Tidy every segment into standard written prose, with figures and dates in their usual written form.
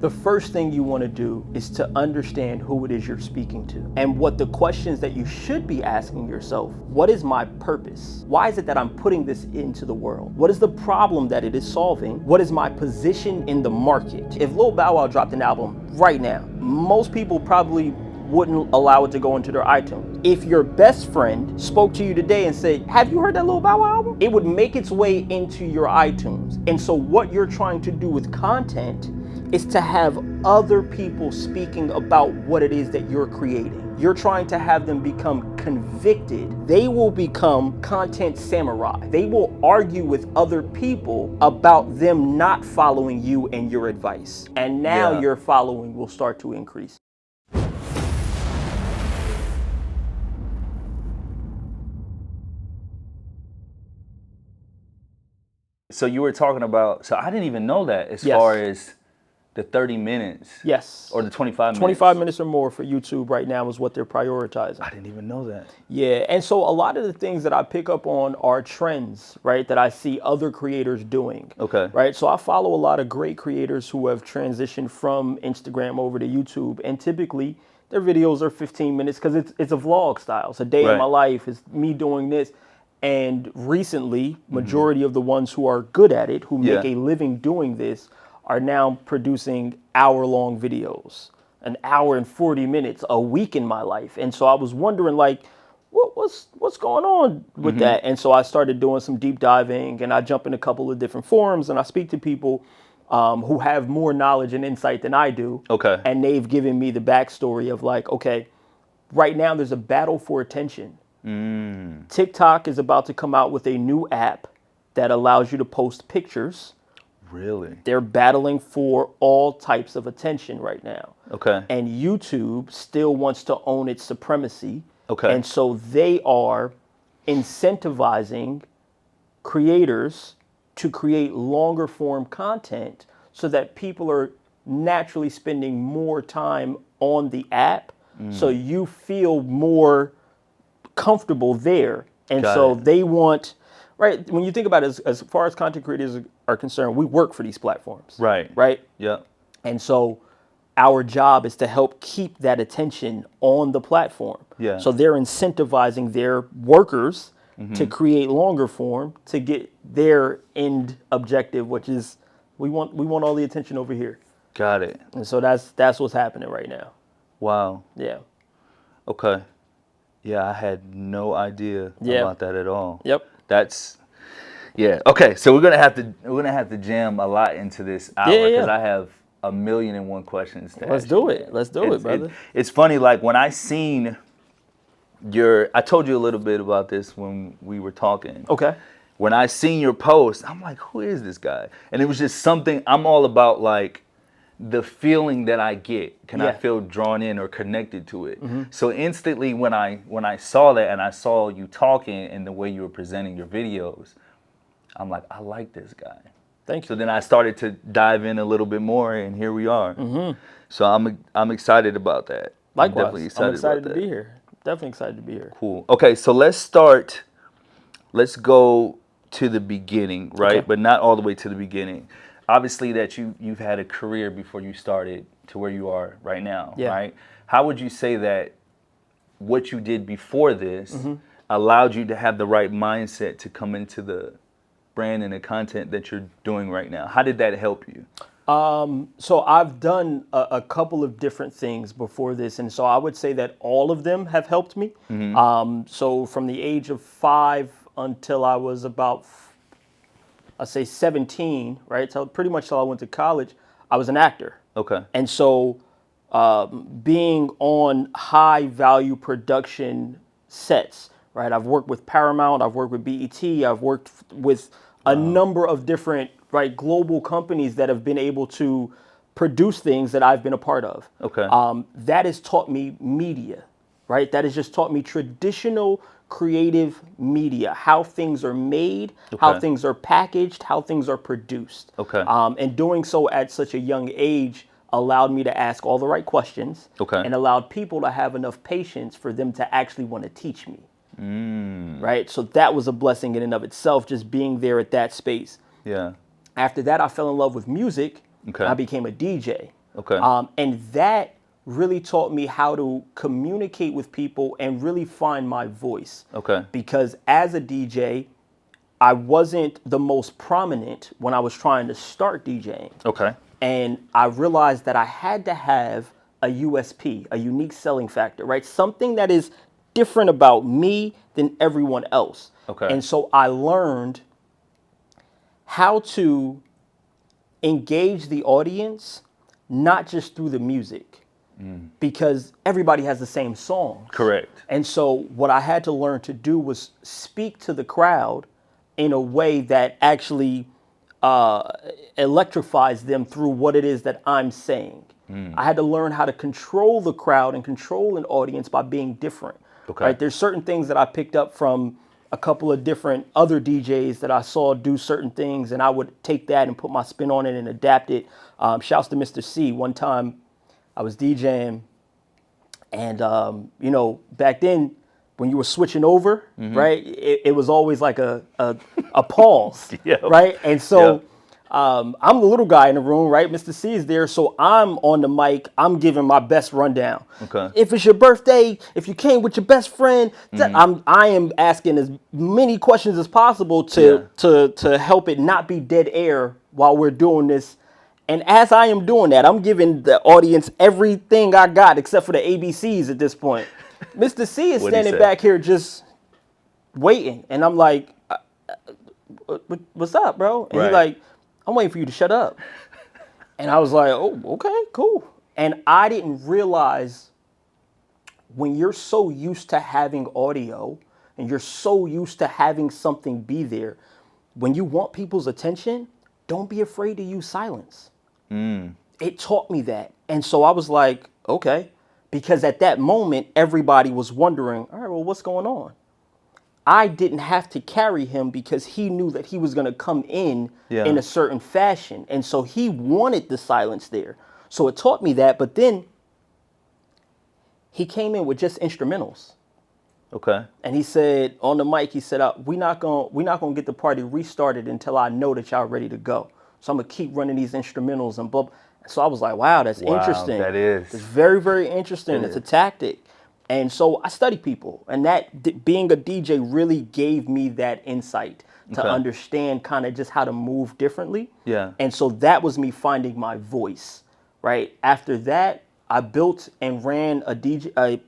The first thing you want to do is to understand who it is you're speaking to and what the questions that you should be asking yourself. What is my purpose? Why is it that I'm putting this into the world? What is the problem that it is solving? What is my position in the market? If Lil Bow Wow dropped an album right now, most people probably wouldn't allow it to go into their iTunes. If your best friend spoke to you today and said, have you heard that Lil Bow Wow album? It would make its way into your iTunes. And so what you're trying to do with content is to have other people speaking about what it is that you're creating. You're trying to have them become convicted. They will become content samurai. They will argue with other people about them not following you and your advice. And now your following will start to increase. So you were talking about, so I didn't even know that as Yes. far as the 30 minutes. Yes. Or the 25 minutes. 25 minutes or more for YouTube right now is what they're prioritizing. I didn't even know that. Yeah, and so a lot of the things that I pick up on are trends, right, that I see other creators doing. Okay. Right, so I follow a lot of great creators who have transitioned from Instagram over to YouTube, and typically their videos are 15 minutes because it's a vlog style. It's a day in my life, it's me doing this. And recently, majority of the ones who are good at it, who make a living doing this, are now producing hour-long videos, an hour and 40 minutes a week in my life. And so I was wondering, like, what's going on with that? And so I started doing some deep diving, and I jump in a couple of different forums, and I speak to people who have more knowledge and insight than I do. Okay. And they've given me the backstory of like, okay, right now there's a battle for attention. TikTok is about to come out with a new app that allows you to post pictures. Really? They're battling for all types of attention right now. Okay. And YouTube still wants to own its supremacy. Okay. And so they are incentivizing creators to create longer form content so that people are naturally spending more time on the app. So you feel more comfortable there. And so they want, right, when you think about it, as far as content creators are concerned, we work for these platforms. Right. Right? Yeah. And so our job is to help keep that attention on the platform. Yeah. So they're incentivizing their workers to create longer form to get their end objective, which is we want all the attention over here. Got it. And so that's what's happening right now. Wow. Yeah. Okay. Yeah, I had no idea about that at all. Yep. Okay, so we're gonna have to jam a lot into this hour because Yeah. I have 1,000,001 questions to Let's ask do you. it. Let's do it, brother. It's funny, like when I seen I told you a little bit about this when we were talking. Okay. When I seen your post, I'm like, who is this guy? And it was just something, I'm all about like the feeling that I get. Can I feel drawn in or connected to it? So instantly when I saw that and I saw you talking and the way you were presenting your videos, I'm like, I like this guy. Thank you. So then I started to dive in a little bit more, and here we are. So I'm excited about that. Likewise, I'm excited to be here. Definitely excited to be here. Cool. Okay, so let's go to the beginning, right? Okay. But not all the way to the beginning. Obviously that you've had a career before you started to where you are right now, right? How would you say that what you did before this allowed you to have the right mindset to come into the brand and the content that you're doing right now? How did that help you? So I've done a couple of different things before this, and so I would say that all of them have helped me. So from the age of 5 until I was about, I'd say 17, right? So pretty much till I went to college, I was an actor. Okay. And so being on high value production sets, right? I've worked with Paramount, I've worked with BET, I've worked with a number of different, right, global companies that have been able to produce things that I've been a part of. Okay. That has taught me media, right? That has just taught me traditional creative media, how things are made, how things are packaged, how things are produced. Okay. And doing so at such a young age allowed me to ask all the right questions and allowed people to have enough patience for them to actually want to teach me. Right? So that was a blessing in and of itself, just being there at that space. Yeah. After that, I fell in love with music. Okay. I became a DJ. Okay. And that really taught me how to communicate with people and really find my voice. Okay. Because as a DJ, I wasn't the most prominent when I was trying to start DJing. Okay. And I realized that I had to have a USP, a unique selling factor, right? Something that is different about me than everyone else. Okay. And so I learned how to engage the audience, not just through the music, because everybody has the same songs. Correct. And so what I had to learn to do was speak to the crowd in a way that actually electrifies them through what it is that I'm saying. I had to learn how to control the crowd and control an audience by being different. Okay. Right? There's certain things that I picked up from a couple of different other DJs that I saw do certain things, and I would take that and put my spin on it and adapt it. Shouts to Mr. C. One time I was DJing, and back then when you were switching over, right, it was always like a pause, Yep. right? And so Yep. I'm the little guy in the room, right? Mr. C is there, so I'm on the mic. I'm giving my best rundown. Okay. If it's your birthday, if you came with your best friend, I am asking as many questions as possible to help it not be dead air while we're doing this. And as I am doing that, I'm giving the audience everything I got except for the ABCs at this point. Mr. C is What'd he standing say? back here just waiting, and I'm like, "What's up, bro?" And Right. he's like, "I'm waiting for you to shut up." And I was like, "Oh, okay, cool." And I didn't realize when you're so used to having audio and you're so used to having something be there, when you want people's attention, don't be afraid to use silence. It taught me that. And so I was like, okay, because at that moment, everybody was wondering, all right, well, what's going on? I didn't have to carry him because he knew that he was going to come in a certain fashion. And so he wanted the silence there. So it taught me that. But then he came in with just instrumentals. Okay. And he said on the mic, he said, we're not gonna get the party restarted until I know that y'all ready to go. So I'm gonna keep running these instrumentals and blah. So I was like, wow, that's interesting. That is. It's very, very interesting. It's a tactic. And so I study people, and being a DJ really gave me that insight to understand kind of just how to move differently. Yeah. And so that was me finding my voice, right? After that, I built and ran a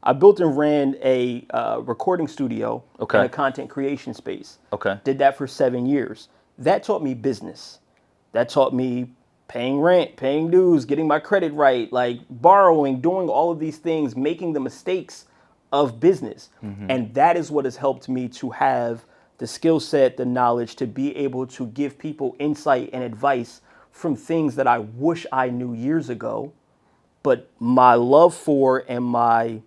I built and ran a recording studio and a content creation space. Okay. Did that for 7 years. That taught me business. That taught me paying rent, paying dues, getting my credit right, like borrowing, doing all of these things, making the mistakes of business. And that is what has helped me to have the skill set, the knowledge to be able to give people insight and advice from things that I wish I knew years ago. But my love for and my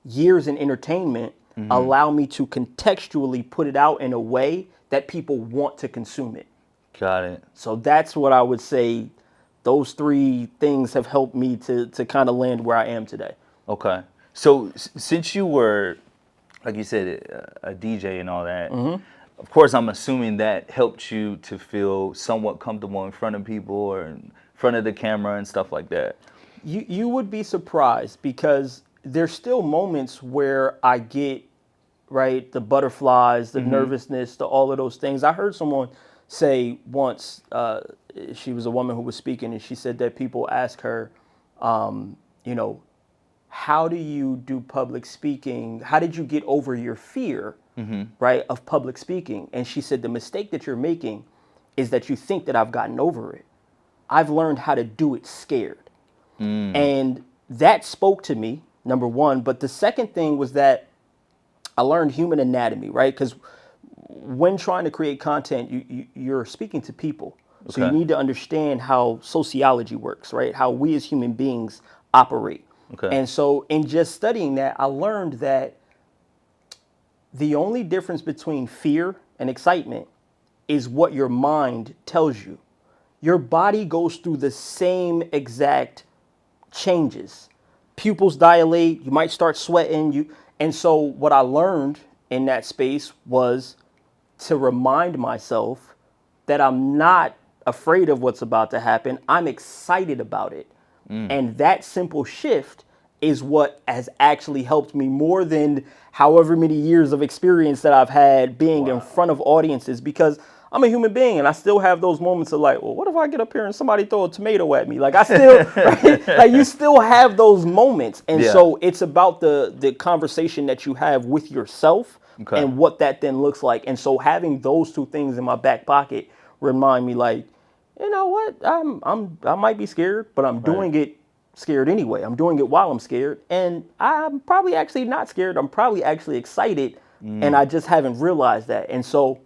years in entertainment allow me to contextually put it out in a way that people want to consume it. Got it. So that's what I would say. Those three things have helped me to kind of land where I am today. Okay. So since you were, like you said, a DJ and all that, of course, I'm assuming that helped you to feel somewhat comfortable in front of people or in front of the camera and stuff like that. You would be surprised because there's still moments where I get, right, the butterflies, the nervousness, all of those things. I heard someone say once, she was a woman who was speaking, and she said that people ask her, how do you do public speaking? How did you get over your fear, right, of public speaking? And she said, the mistake that you're making is that you think that I've gotten over it. I've learned how to do it scared. And that spoke to me, number one. But the second thing was that I learned human anatomy, right? Because when trying to create content, you're speaking to people. So you need to understand how sociology works, right? How we as human beings operate. And so in just studying that, I learned that the only difference between fear and excitement is what your mind tells you. Your body goes through the same exact changes. Pupils dilate, you might start sweating. And so what I learned in that space was to remind myself that I'm not afraid of what's about to happen. I'm excited about it. And that simple shift is what has actually helped me more than however many years of experience that I've had being in front of audiences, because I'm a human being and I still have those moments of like, well, what if I get up here and somebody throw a tomato at me? Like I still, right? Like you still have those moments. And so it's about the conversation that you have with yourself and what that then looks like. And so having those two things in my back pocket remind me like, you know what, I might be scared, but I'm doing it scared anyway. I'm doing it while I'm scared, and I'm probably actually not scared. I'm probably actually excited, and I just haven't realized that. And so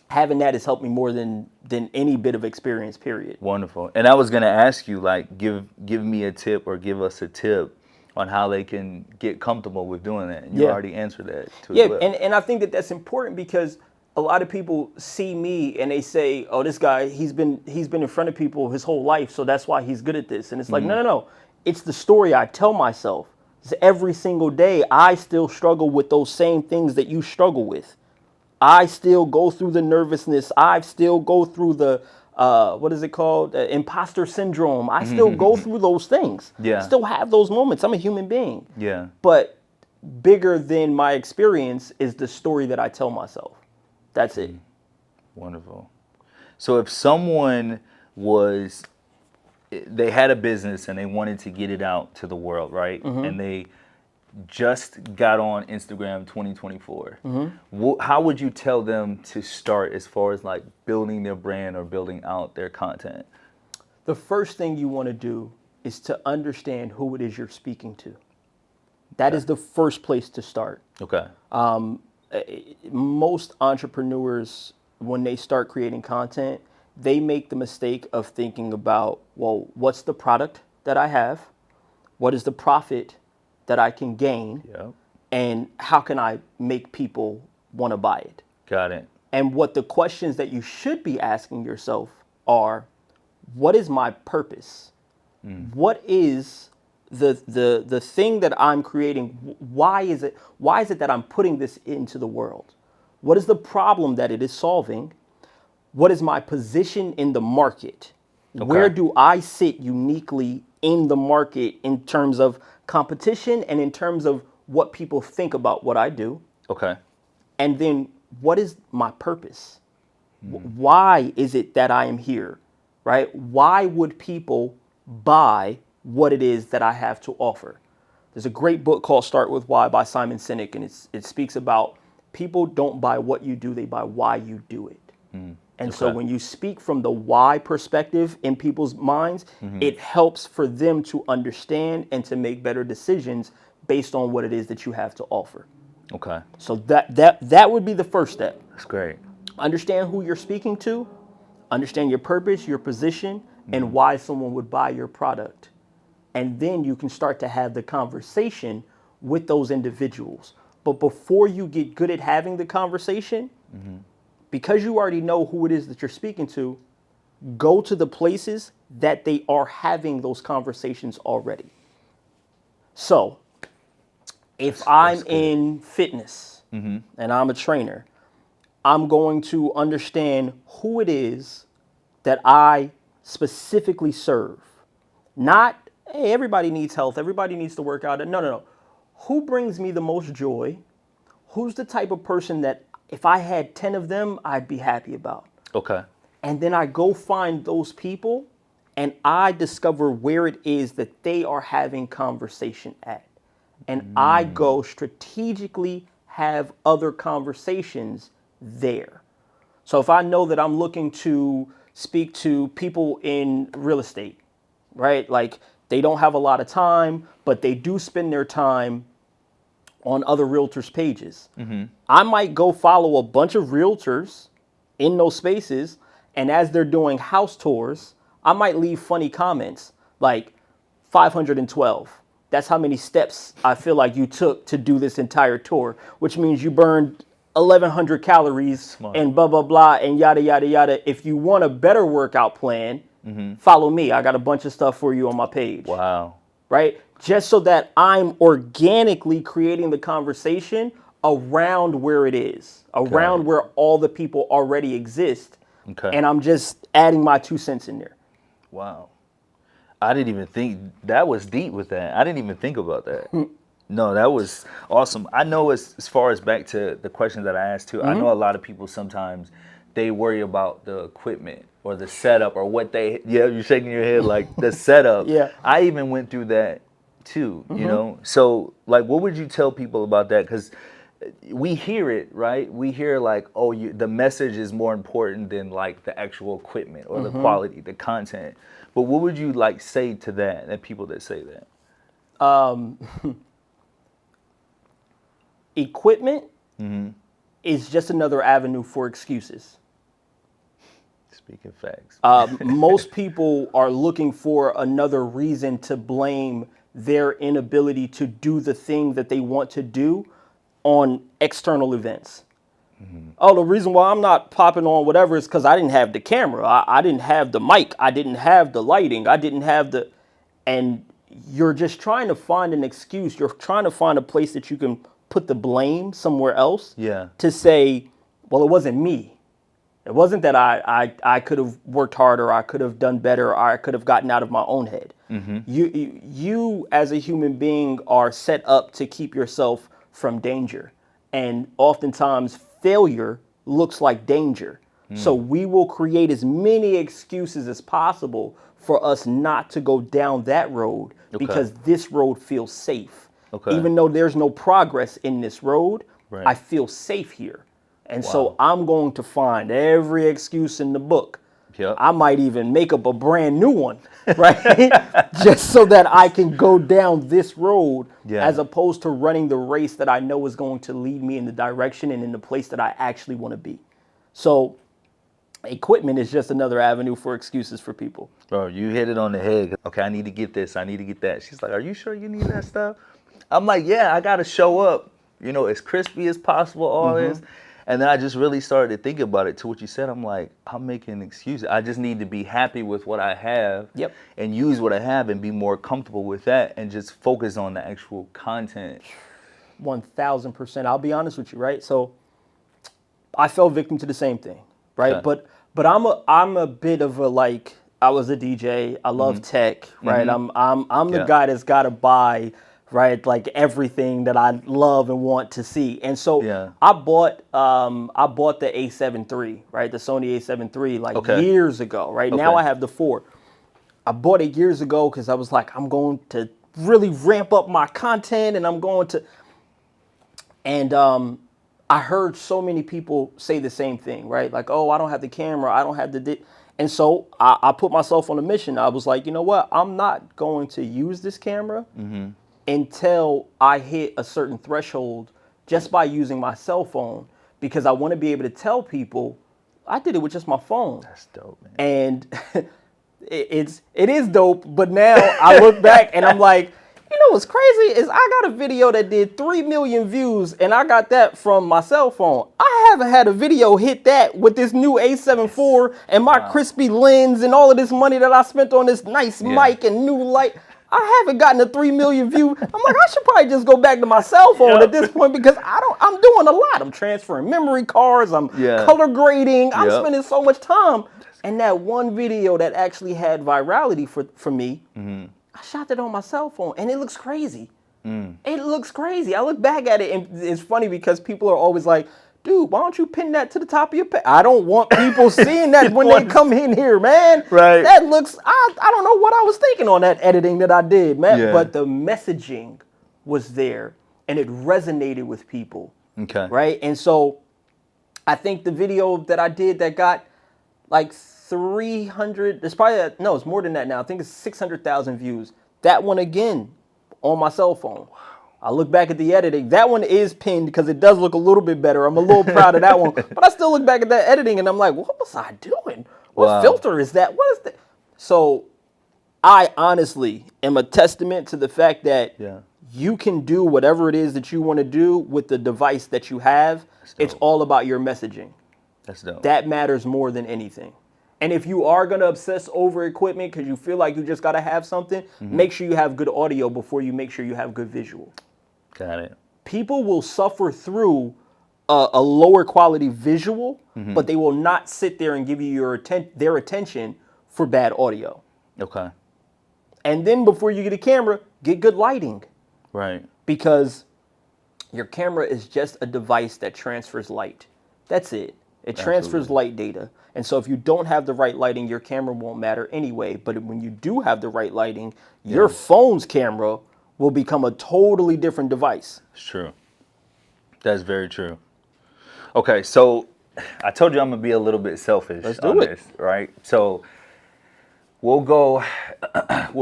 having that has helped me more than any bit of experience, period. Wonderful. And I was going to ask you, like, give me a tip or give us a tip on how they can get comfortable with doing that. And you already answered that too. Yeah, and I think that that's important because a lot of people see me and they say, "Oh, this guy, he's been in front of people his whole life, so that's why he's good at this." And it's like, no. It's the story I tell myself. It's every single day I still struggle with those same things that you struggle with. I still go through the nervousness. I still go through the what is it called? Imposter syndrome. I still go through those things. Yeah. Still have those moments. I'm a human being. Yeah. But bigger than my experience is the story that I tell myself. That's it. Wonderful. So if someone they had a business and they wanted to get it out to the world, right? And they just got on Instagram 2024. How would you tell them to start as far as like building their brand or building out their content? The first thing you want to do is to understand who it is you're speaking to. That is the first place to start. Okay. Most entrepreneurs, when they start creating content, they make the mistake of thinking about, well, what's the product that I have? What is the profit that I can gain? Yep. And how can I make people want to buy it? Got it. And what the questions that you should be asking yourself are, what is my purpose? What is the thing that I'm creating? Why is it that I'm putting this into the world? What is the problem that it is solving? What is my position in the market? Okay. Where do I sit uniquely in the market in terms of competition and in terms of what people think about what I do? Okay. And then what is my purpose? Why is it that I am here? Right? Why would people buy what it is that I have to offer? There's a great book called Start With Why by Simon Sinek, and it speaks about people don't buy what you do, they buy why you do it. And so when you speak from the why perspective in people's minds, it helps for them to understand and to make better decisions based on what it is that you have to offer. Okay. So that would be the first step. That's great. Understand who you're speaking to, understand your purpose, your position, and why someone would buy your product. And then you can start to have the conversation with those individuals. But before you get good at having the conversation, because you already know who it is that you're speaking to, go to the places that they are having those conversations already. So if I'm in fitness and I'm a trainer, I'm going to understand who it is that I specifically serve. Not, hey, everybody needs health, everybody needs to work out. No. Who brings me the most joy? Who's the type of person that if I had 10 of them, I'd be happy about? Okay. And then I go find those people and I discover where it is that they are having conversation at. And I go strategically have other conversations there. So if I know that I'm looking to speak to people in real estate, right? Like they don't have a lot of time, but they do spend their time on other realtors' pages. I might go follow a bunch of realtors in those spaces, and as they're doing house tours, I might leave funny comments like 512. That's how many steps I feel like you took to do this entire tour, which means you burned 1,100 calories and blah, blah, blah, and yada, yada, yada. If you want a better workout plan, follow me. I got a bunch of stuff for you on my page. Wow. Right? Just so that I'm organically creating the conversation around where it is, around where all the people already exist, Okay. And I'm just adding my 2 cents in there. Wow. I didn't even think that was deep with that. I didn't even think about that. No, that was awesome. I know as far as back to the question that I asked too, I know a lot of people sometimes they worry about the equipment or the setup or what yeah, you're shaking your head like the setup. Yeah. I even went through that too, you know? So like, what would you tell people about that? Because we hear it, right? We hear like, oh, the message is more important than like the actual equipment or the quality, the content. But what would you like say to that people that say that? Equipment is just another avenue for excuses. Speaking facts. Most people are looking for another reason to blame their inability to do the thing that they want to do on external events. Oh, the reason why I'm not popping on whatever is because I didn't have the camera. I didn't have the mic. I didn't have the lighting. I didn't have the... And you're just trying to find an excuse. You're trying to find a place that you can put the blame somewhere else. Yeah. To say, well, it wasn't me. It wasn't that I could have worked harder, I could have done better, or I could have gotten out of my own head. You as a human being are set up to keep yourself from danger. And oftentimes failure looks like danger. So we will create as many excuses as possible for us not to go down that road because this road feels safe. Even though there's no progress in this road, I feel safe here. And so I'm going to find every excuse in the book. I might even make up a brand new one, right? Just so that I can go down this road as opposed to running the race that I know is going to lead me in the direction and in the place that I actually want to be. So equipment is just another avenue for excuses for people. Bro, you hit it on the head. Okay, I need to get this. I need to get that. She's like, are you sure you need that stuff? I'm like, yeah, I got to show up, you know, as crispy as possible, all this. And then I just really started to think about it to what you said. I'm like, I'm making excuses. I just need to be happy with what I have and use what I have and be more comfortable with that and just focus on the actual content. 1000%. I'll be honest with you, right? So I fell victim to the same thing, right? Okay. But I'm a bit of a, like, I was a DJ. I love tech, right? I'm the guy that's got to buy, right, like everything that I love and want to see. And so I bought the A7 III, right, the Sony A7 III, like years ago, right? Now I have the 4. I bought it years ago because I was like, I'm going to really ramp up my content and I'm going to... And I heard so many people say the same thing, right? Like, oh, I don't have the camera, I don't have the... And so I put myself on a mission. I was like, you know what? I'm not going to use this camera until I hit a certain threshold just by using my cell phone, because I want to be able to tell people I did it with just my phone. That's dope, man. And it is dope, but now I look back and I'm like, you know what's crazy is I got a video that did 3 million views and I got that from my cell phone. I haven't had a video hit that with this new A7 IV and my crispy lens and all of this money that I spent on this nice mic and new light. I haven't gotten a 3 million view. I'm like, I should probably just go back to my cell phone at this point because I'm doing a lot. I'm transferring memory cards. I'm color grading. I'm spending so much time. And that one video that actually had virality for me, I shot that on my cell phone and it looks crazy. It looks crazy. I look back at it and it's funny because people are always like, dude, why don't you pin that to the top of your page? I don't want people seeing that when they come in here, man. Right. That looks, I don't know what I was thinking on that editing that I did, man. But the messaging was there and it resonated with people. Okay. Right? And so I think the video that I did that got like 300, it's probably, no, it's more than that now. I think it's 600,000 views. That one again on my cell phone. I look back at the editing. That one is pinned because it does look a little bit better. I'm a little proud of that one. But I still look back at that editing and I'm like, what was I doing? What filter is that? What is that? So I honestly am a testament to the fact that you can do whatever it is that you want to do with the device that you have. It's all about your messaging. That's dope. That matters more than anything. And if you are going to obsess over equipment because you feel like you just got to have something, make sure you have good audio before you make sure you have good visual. Got it. People will suffer through a lower quality visual, but they will not sit there and give you their attention for bad audio. Okay. And then before you get a camera, get good lighting. Right. Because your camera is just a device that transfers light. That's it. It transfers light data. And so if you don't have the right lighting, your camera won't matter anyway. But when you do have the right lighting, your phone's camera will become a totally different device. It's true. That's very true. Okay, so I told you I'm gonna be a little bit selfish on this, right? So we'll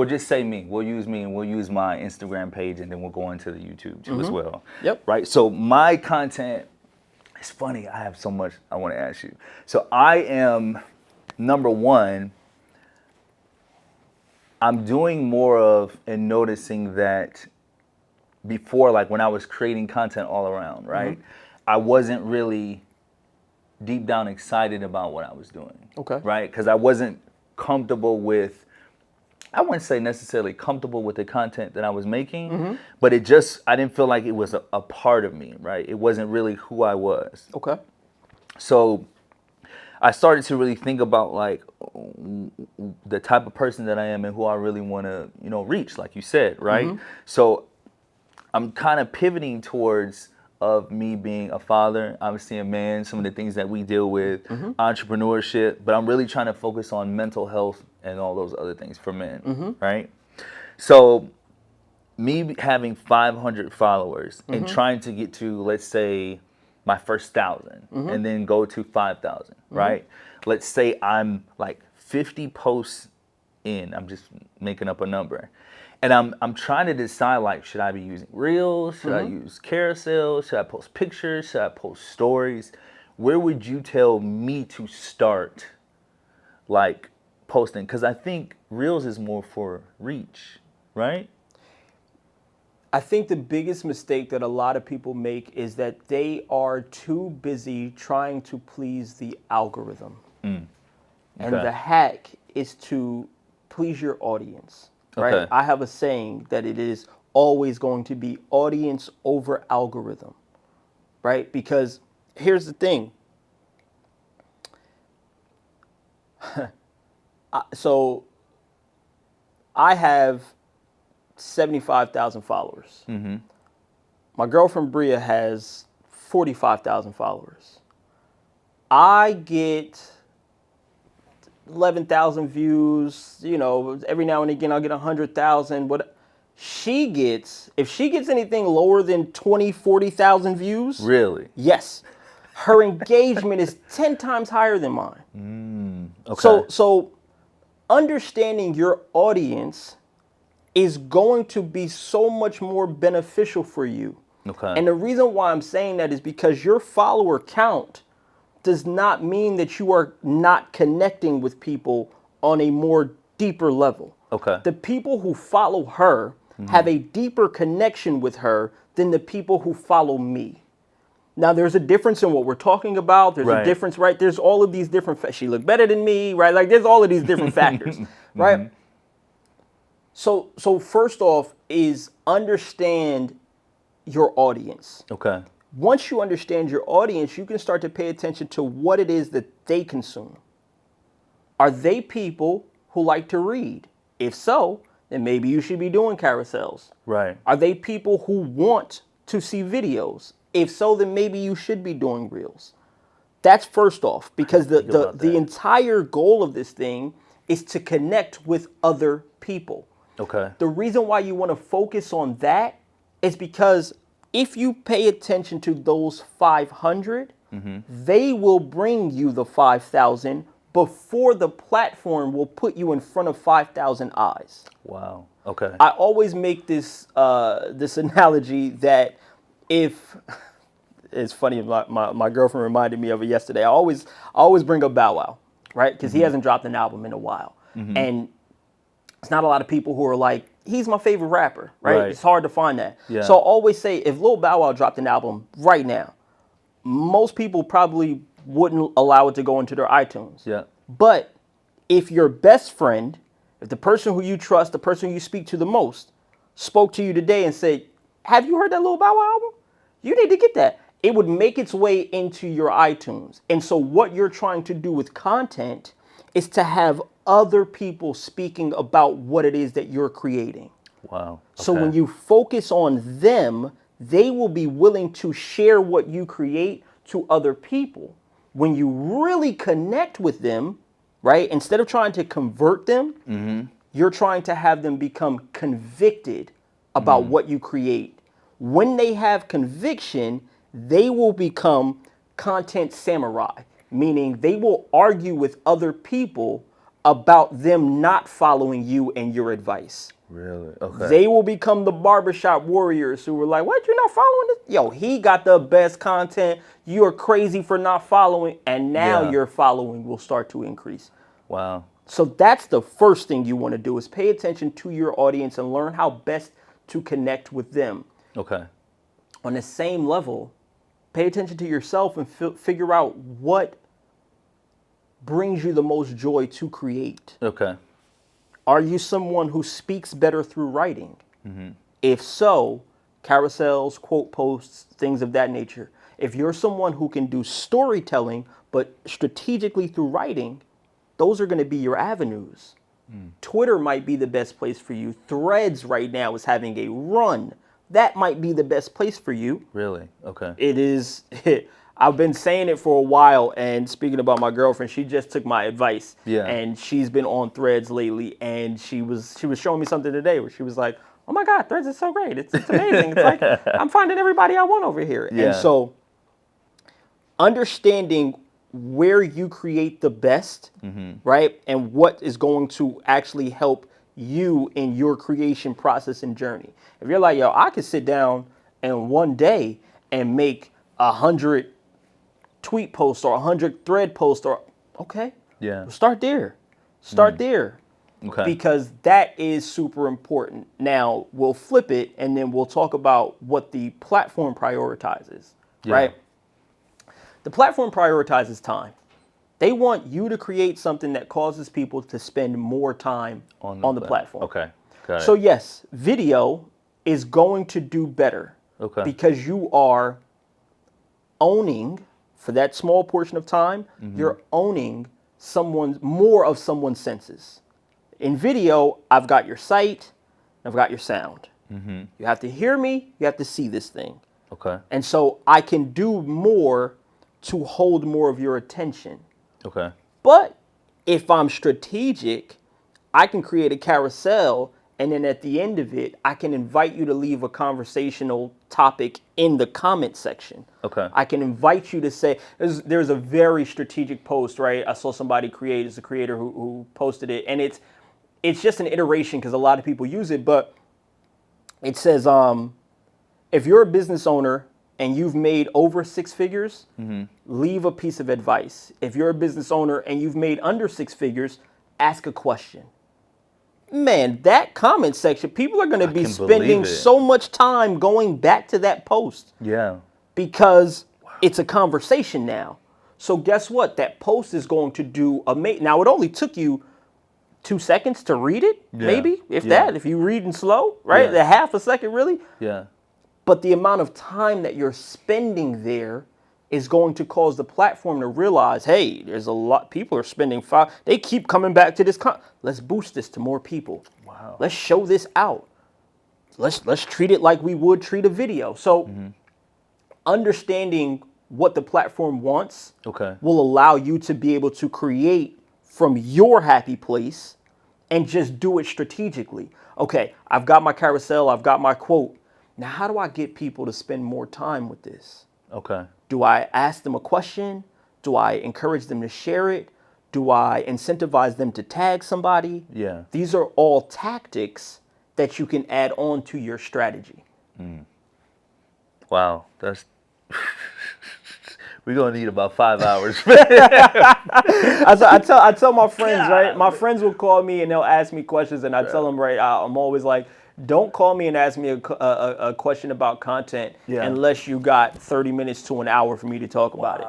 just say me. We'll use me, and we'll use my Instagram page, and then we'll go into the YouTube too as well. Yep. Right. So my content, it's funny. I have so much I want to ask you. So I am, number one, I'm doing more of and noticing that before, like when I was creating content all around, right? I wasn't really deep down excited about what I was doing. Okay. Right? Because I wasn't comfortable with, I wouldn't say necessarily comfortable with the content that I was making, but I didn't feel like it was a part of me, right? It wasn't really who I was. Okay. So I started to really think about like the type of person that I am and who I really want to, reach, like you said, right? So I'm kind of pivoting towards of me being a father, obviously a man, some of the things that we deal with, entrepreneurship, but I'm really trying to focus on mental health and all those other things for men, right? So me having 500 followers and trying to get to, let's say, my first 1,000 and then go to 5,000, right? Let's say I'm like 50 posts in, I'm just making up a number. And I'm trying to decide, like, should I be using Reels? Should I use carousels? Should I post pictures? Should I post stories? Where would you tell me to start, like, posting? Because I think Reels is more for reach, right? I think the biggest mistake that a lot of people make is that they are too busy trying to please the algorithm. And the hack is to please your audience. Right? Okay. I have a saying that it is always going to be audience over algorithm, right? Because here's the thing. So I have 75,000 followers. My girlfriend Bria has 45,000 followers. I get 11,000 views, every now and again I'll get 100,000. What she gets, if she gets anything lower than 20, 40,000 views. Really? Yes. Her engagement is 10 times higher than mine. Okay. So understanding your audience is going to be so much more beneficial for you. Okay. And the reason why I'm saying that is because your follower count does not mean that you are not connecting with people on a more deeper level. Okay. The people who follow her have a deeper connection with her than the people who follow me. Now, there's a difference in what we're talking about. There's a difference, right? There's all of these different, she looked better than me, right? Like there's all of these different factors, right? So first off is understand your audience. Okay. Once you understand your audience, you can start to pay attention to what it is that they consume. Are they people who like to read? If so, then maybe you should be doing carousels. Right. Are they people who want to see videos? If so, then maybe you should be doing Reels. That's first off, because the entire goal of this thing is to connect with other people. Okay. The reason why you want to focus on that is because if you pay attention to those 500, they will bring you the 5,000 before the platform will put you in front of 5,000 eyes. Wow. Okay. I always make this this analogy that if it's funny, my girlfriend reminded me of it yesterday. I always bring up Bow Wow, right? Because he hasn't dropped an album in a while, and it's not a lot of people who are like, he's my favorite rapper, right? It's hard to find that. Yeah. So I always say, if Lil Bow Wow dropped an album right now, most people probably wouldn't allow it to go into their iTunes. Yeah. But if your best friend, if the person who you trust, the person you speak to the most, spoke to you today and said, have you heard that Lil Bow Wow album? You need to get that. it would make its way into your iTunes. And so what you're trying to do with content is to have other people speaking about what it is that you're creating. Wow. So when you focus on them, they will be willing to share what you create to other people. When you really connect with them, right, instead of trying to convert them, you're trying to have them become convicted about what you create. When they have conviction, they will become content samurai, meaning they will argue with other people about them not following you and your advice. Really? Okay. They will become the barbershop warriors who were like, what, you're not following this? Yo, he got the best content. You're crazy for not following. And now your following will start to increase. Wow. So that's the first thing you want to do is pay attention to your audience and learn how best to connect with them. Okay. On the same level, pay attention to yourself and figure out what brings you the most joy to create. Okay. Are you someone who speaks better through writing? If so, carousels, quote posts, things of that nature. If you're someone who can do storytelling, but strategically through writing, those are going to be your avenues. Twitter might be the best place for you. Threads right now is having a run. That might be the best place for you. Really? Okay. It is. I've been saying it for a while, and speaking about my girlfriend, she just took my advice. Yeah. And she's been on Threads lately, and she was showing me something today where she was like, "Oh my God, Threads is so great! It's amazing! It's like I'm finding everybody I want over here." Yeah. And so, understanding where you create the best, right, and what is going to actually help you in your creation process and journey. If you're like, yo, I could sit down in one day and make 100 tweet posts or 100 thread posts, or okay, Yeah. well, start there. Start there. Okay. Because that is super important. Now, we'll flip it and then we'll talk about what the platform prioritizes, right? The platform prioritizes time. They want you to create something that causes people to spend more time on the platform. Okay. Got it. So yes, video is going to do better. Okay. Because you are owning, for that small portion of time, you're owning more of someone's senses. In video, I've got your sight, I've got your sound. You have to hear me, you have to see this thing. Okay. And so I can do more to hold more of your attention. Okay. But if I'm strategic, I can create a carousel, and then at the end of it, I can invite you to leave a conversational topic in the comment section. Okay. I can invite you to say, there's a very strategic post, right? I saw somebody create, it's a creator who posted it, and it's just an iteration because a lot of people use it, but it says, if you're a business owner and you've made over 6 figures, leave a piece of advice. If you're a business owner and you've made under 6 figures, ask a question. Man, that comment section, people are going to be spending so much time going back to that post. Yeah. Because it's a conversation now. So guess what? That post is going to do amazing. Now, it only took you 2 seconds to read it, maybe, if that, if you reading slow, right? The half a second, really. Yeah. But the amount of time that you're spending there is going to cause the platform to realize, hey, there's a lot, people are spending they keep coming back to this. Let's boost this to more people. Wow. Let's show this out. Let's treat it like we would treat a video. So understanding what the platform wants will allow you to be able to create from your happy place and just do it strategically. Okay, I've got my carousel, I've got my quote. Now, how do I get people to spend more time with this? Okay. Do I ask them a question? Do I encourage them to share it? Do I incentivize them to tag somebody? Yeah. These are all tactics that you can add on to your strategy. Wow. That's we're gonna need about 5 hours. I tell my friends, right? My friends will call me and they'll ask me questions, and I tell them, right, I'm always like, don't call me and ask me a question about content unless you got 30 minutes to an hour for me to talk about it.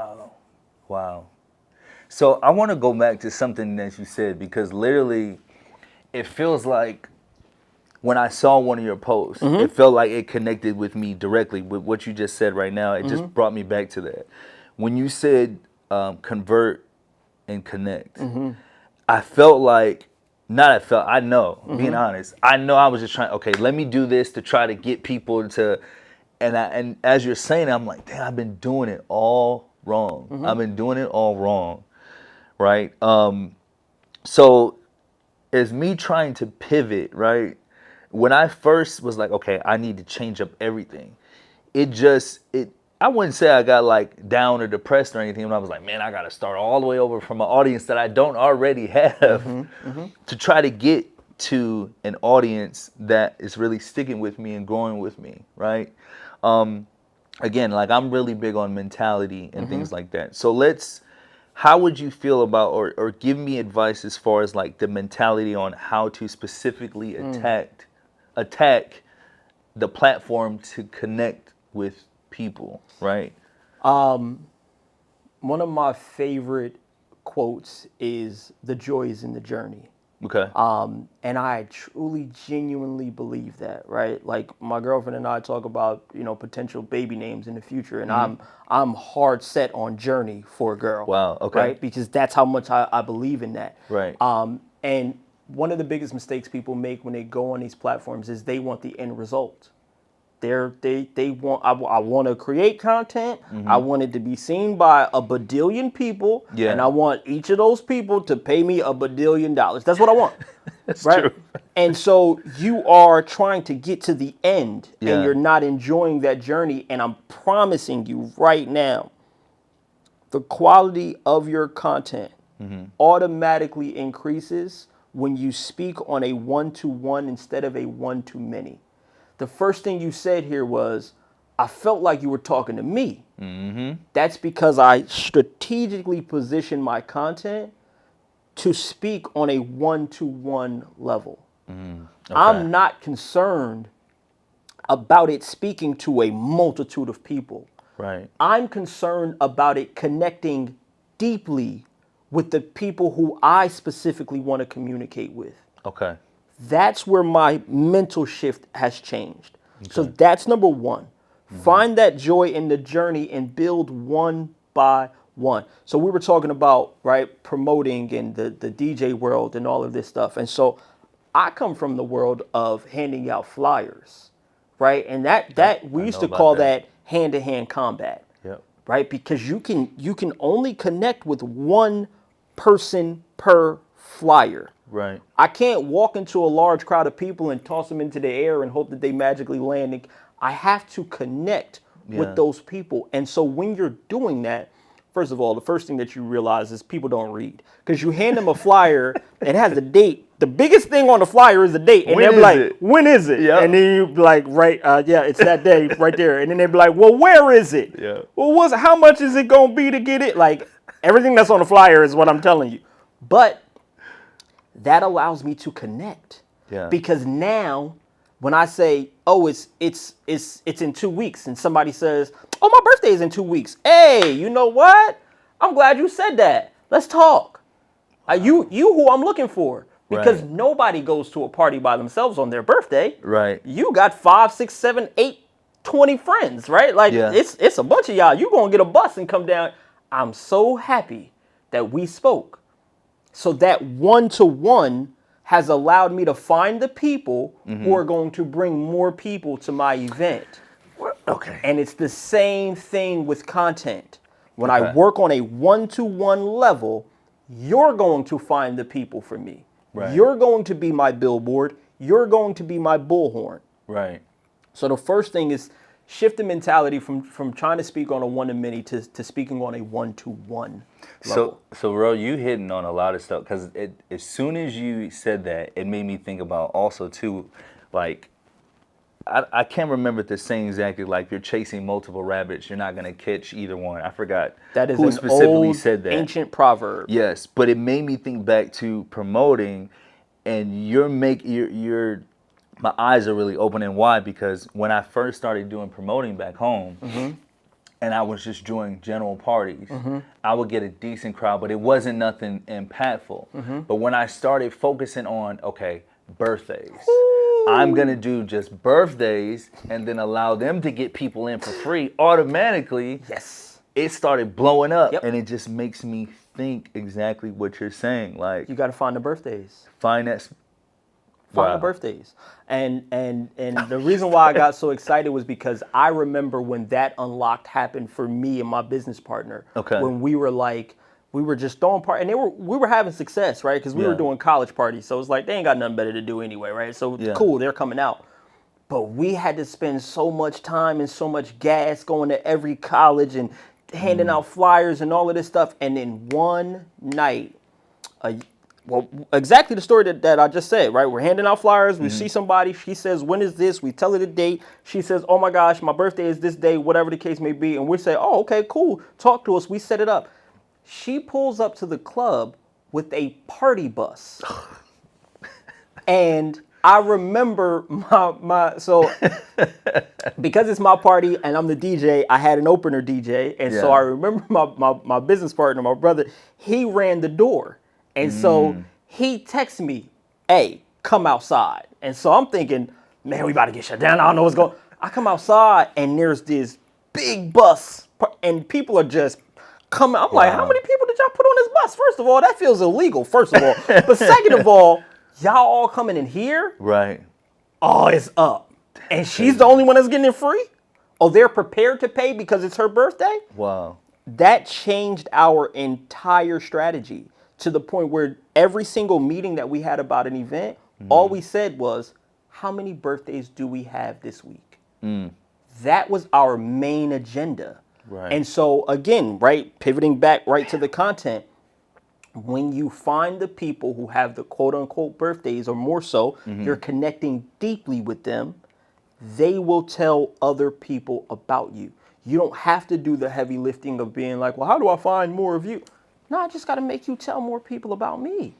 Wow. So I want to go back to something that you said, because literally it feels like when I saw one of your posts, it felt like it connected with me directly with what you just said right now. It just brought me back to that. When you said convert and connect, I felt like, I know, being honest, I know I was just trying, okay, let me do this to try to get people to, and as you're saying it, I'm like, damn, I've been doing it all wrong. I've been doing it all wrong, right? So it's me trying to pivot, right? When I first was like, okay, I need to change up everything, I wouldn't say I got like down or depressed or anything. When I was like, man, I got to start all the way over from an audience that I don't already have to try to get to an audience that is really sticking with me and growing with me, right? Again, like I'm really big on mentality and things like that. So how would you feel about, or give me advice as far as like the mentality on how to specifically attack the platform to connect with people, right? One of my favorite quotes is "The joy is in the journey." Okay. And I truly, genuinely believe that, right? Like my girlfriend and I talk about, potential baby names in the future, and I'm hard set on Journey for a girl. Wow, okay. Right? Because that's how much I believe in that. Right. And one of the biggest mistakes people make when they go on these platforms is they want the end result. They want, I want to create content. I want it to be seen by a badillion people, Yeah. and I want each of those people to pay me $1 billion. That's what I want. That's right? true. And so you are trying to get to the end, Yeah. and you're not enjoying that journey. And I'm promising you right now, the quality of your content automatically increases when you speak on a one-to-one instead of a one-to-many. The first thing you said here was, I felt like you were talking to me. That's because I strategically position my content to speak on a one-to-one level. Okay. I'm not concerned about it speaking to a multitude of people. Right. I'm concerned about it connecting deeply with the people who I specifically want to communicate with. Okay. That's where my mental shift has changed. Okay. So that's number one. Find that joy in the journey and build one by one. So we were talking about, right, promoting and the DJ world and all of this stuff. And so I come from the world of handing out flyers, right? And that we used to call that hand-to-hand combat. Yep. Right? Because you can only connect with one person per flyer. Right. I can't walk into a large crowd of people and toss them into the air and hope that they magically land. I have to connect with those people. And so when you're doing that, first of all, the first thing that you realize is people don't read. Because you hand them a flyer, it has a date. The biggest thing on the flyer is the date. And they're like, when is it? Yep. And then you be like, right, yeah, it's that day right there. And then they'd be like, well, where is it? Yeah. Well, how much is it going to be to get it? Like, everything that's on the flyer is what I'm telling you. But that allows me to connect. Yeah. Because now when I say, oh, it's in 2 weeks, and somebody says, oh, my birthday is in 2 weeks. Hey, you know what? I'm glad you said that. Let's talk. You who I'm looking for. Because nobody goes to a party by themselves on their birthday. Right. You got 5, 6, 7, 8, 20 friends, right? Like it's a bunch of y'all. You gonna get a bus and come down. I'm so happy that we spoke. So that one-to-one has allowed me to find the people who are going to bring more people to my event. Okay. And it's the same thing with content. When I work on a one-to-one level, you're going to find the people for me. Right. You're going to be my billboard. You're going to be my bullhorn. Right. So the first thing is shift the mentality from trying to speak on a one-to-many to speaking on a one-to-one level. So, Ro, you hitting on a lot of stuff, because as soon as you said that, it made me think about also too, like, I can't remember the saying exactly, like, if you're chasing multiple rabbits, you're not going to catch either one. I forgot that is who an specifically old, said that. Ancient proverb. Yes, but it made me think back to promoting, and my eyes are really opening wide, because when I first started doing promoting back home, and I was just doing general parties, I would get a decent crowd, but it wasn't nothing impactful. But when I started focusing on, okay, birthdays, I'm going to do just birthdays and then allow them to get people in for free, automatically, Yes. it started blowing up. Yep. And it just makes me think exactly what you're saying. Like, You got to find the birthdays. find that. Find Wow. the birthdays. And the reason why I got so excited was because I remember when that unlocked happened for me and my business partner. Okay. When we were just throwing parties, and we were having success, right? Because we were Yeah. doing college parties, so it's like they ain't got nothing better to do anyway, right? So Yeah. cool, they're coming out. But we had to spend so much time and so much gas going to every college and handing out flyers and all of this stuff. And in one night, well, exactly the story that I just said, right? We're handing out flyers. We see somebody. She says, when is this? We tell her the date. She says, oh my gosh, my birthday is this day, whatever the case may be. And we say, oh, okay, cool. Talk to us. We set it up. She pulls up to the club with a party bus. And I remember so because it's my party and I'm the DJ, I had an opener DJ. And so Yeah. I remember my business partner, my brother, he ran the door. And so he texts me, hey, come outside. And so I'm thinking, man, we about to get shut down. I don't know what's going on. I come outside and there's this big bus and people are just coming. I'm like, how many people did y'all put on this bus? First of all, that feels illegal, first of all. But second of all, y'all all coming in here? Right. Oh, it's up. And she's the only one that's getting it free? Oh, they're prepared to pay because it's her birthday? Wow. That changed our entire strategy to the point where every single meeting that we had about an event, all we said was, how many birthdays do we have this week? That was our main agenda. Right. And so again, right, pivoting back right to the content, when you find the people who have the quote unquote birthdays or more so, you're connecting deeply with them, they will tell other people about you. You don't have to do the heavy lifting of being like, well, how do I find more of you? No, I just got to make you tell more people about me.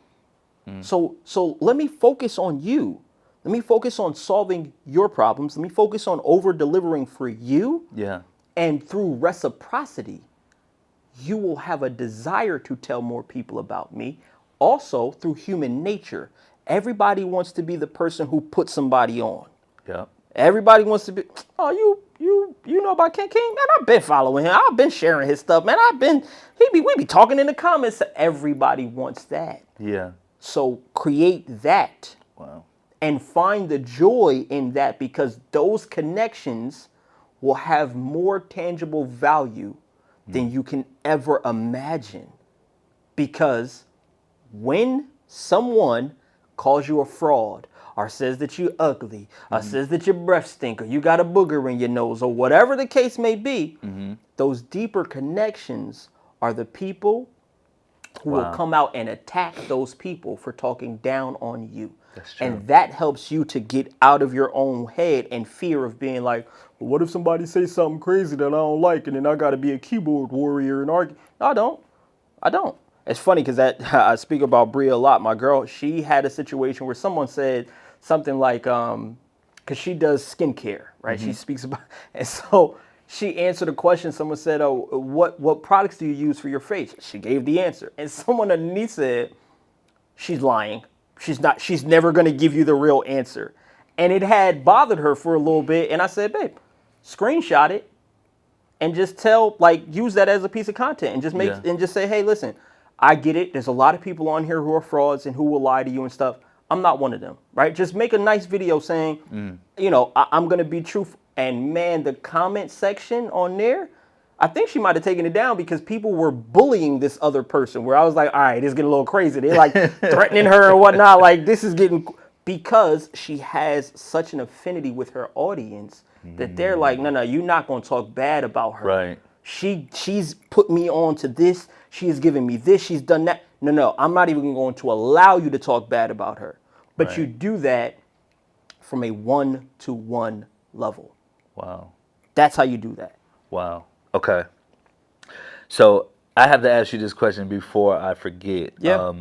So let me focus on you. Let me focus on solving your problems. Let me focus on over delivering for you. Yeah. And through reciprocity, you will have a desire to tell more people about me. Also, through human nature, everybody wants to be the person who puts somebody on. Yeah. Everybody wants to be, oh, you know about Ken King? Man, I've been following him. I've been sharing his stuff, man. We be talking in the comments. Everybody wants that. Yeah. So create that. Wow. And find the joy in that, because those connections will have more tangible value than you can ever imagine. Because when someone calls you a fraud or says that you're ugly or says that your breath stink or you got a booger in your nose or whatever the case may be, those deeper connections are the people who will come out and attack those people for talking down on you. That's true. And that helps you to get out of your own head and fear of being like, well, what if somebody says something crazy that I don't like and then I got to be a keyboard warrior and argue? No, I don't. It's funny because I speak about Bria a lot. My girl, she had a situation where someone said something like, because she does skincare, right? She speaks about, and so she answered a question. Someone said, oh, what products do you use for your face? She gave the answer. And someone underneath said, she's lying. She's never going to give you the real answer. And it had bothered her for a little bit. And I said, babe, screenshot it and just use that as a piece of content and just and just say, hey, listen, I get it. There's a lot of people on here who are frauds and who will lie to you and stuff. I'm not one of them, right? Just make a nice video saying, I'm going to be truthful. And man, the comment section on there, I think she might have taken it down because people were bullying this other person where I was like, all right, it's getting a little crazy. They're like threatening her and whatnot. Like this is getting, because she has such an affinity with her audience that they're like, no, you're not going to talk bad about her. Right. She's put me on to this. She has given me this. She's done that. No, I'm not even going to allow you to talk bad about her. But you do that from a 1-to-1 level. Wow. That's how you do that. Wow. Okay. So I have to ask you this question before I forget. Yeah.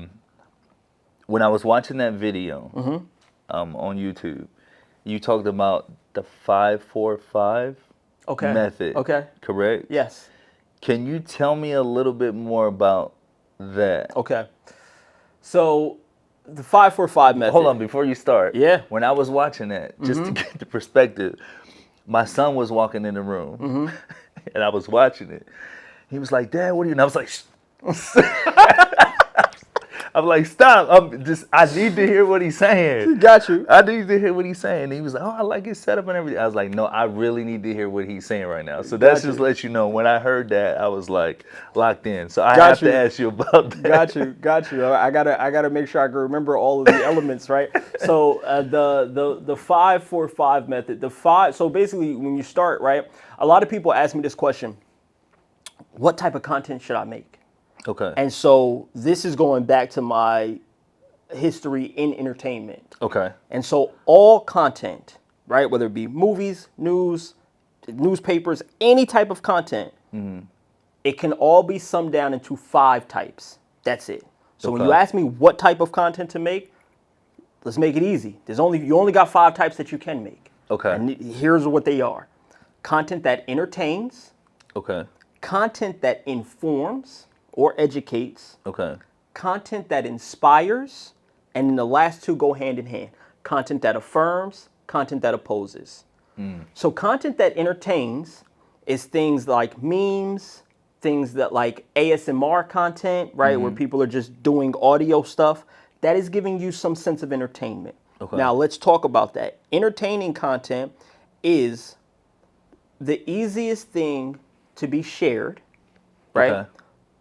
When I was watching that video on YouTube, you talked about the 5-4-5 method. Okay. Correct? Yes. Can you tell me a little bit more about that? Okay. So The 5-4-5 method. Hold on, before you start. Yeah. When I was watching that, just to get the perspective, my son was walking in the room, and I was watching it. He was like, "Dad, what are you?" And I was like, "Shh." I'm like, "Stop! I need to hear what he's saying." Got you. I need to hear what he's saying. And he was like, "Oh, I like his setup and everything." I was like, "No, I really need to hear what he's saying right now." So that's just let you know. When I heard that, I was like locked in. So I have to ask you about that. Got you. I gotta make sure I can remember all of the elements, right? So the 5-4-5 method. So basically, when you start, right, a lot of people ask me this question: what type of content should I make? Okay. And so this is going back to my history in entertainment. Okay. And so all content, right, whether it be movies, news, newspapers, any type of content, it can all be summed down into 5 types. That's it. So when you ask me what type of content to make, let's make it easy. You only got 5 types that you can make. Okay. And here's what they are: content that entertains, Okay. content that informs or educates, Okay. content that inspires, and then the last 2 go hand in hand: content that affirms, content that opposes. So content that entertains is things like memes, things that like ASMR content, right, where people are just doing audio stuff. That is giving you some sense of entertainment. Okay. Now let's talk about that. Entertaining content is the easiest thing to be shared, right? Okay.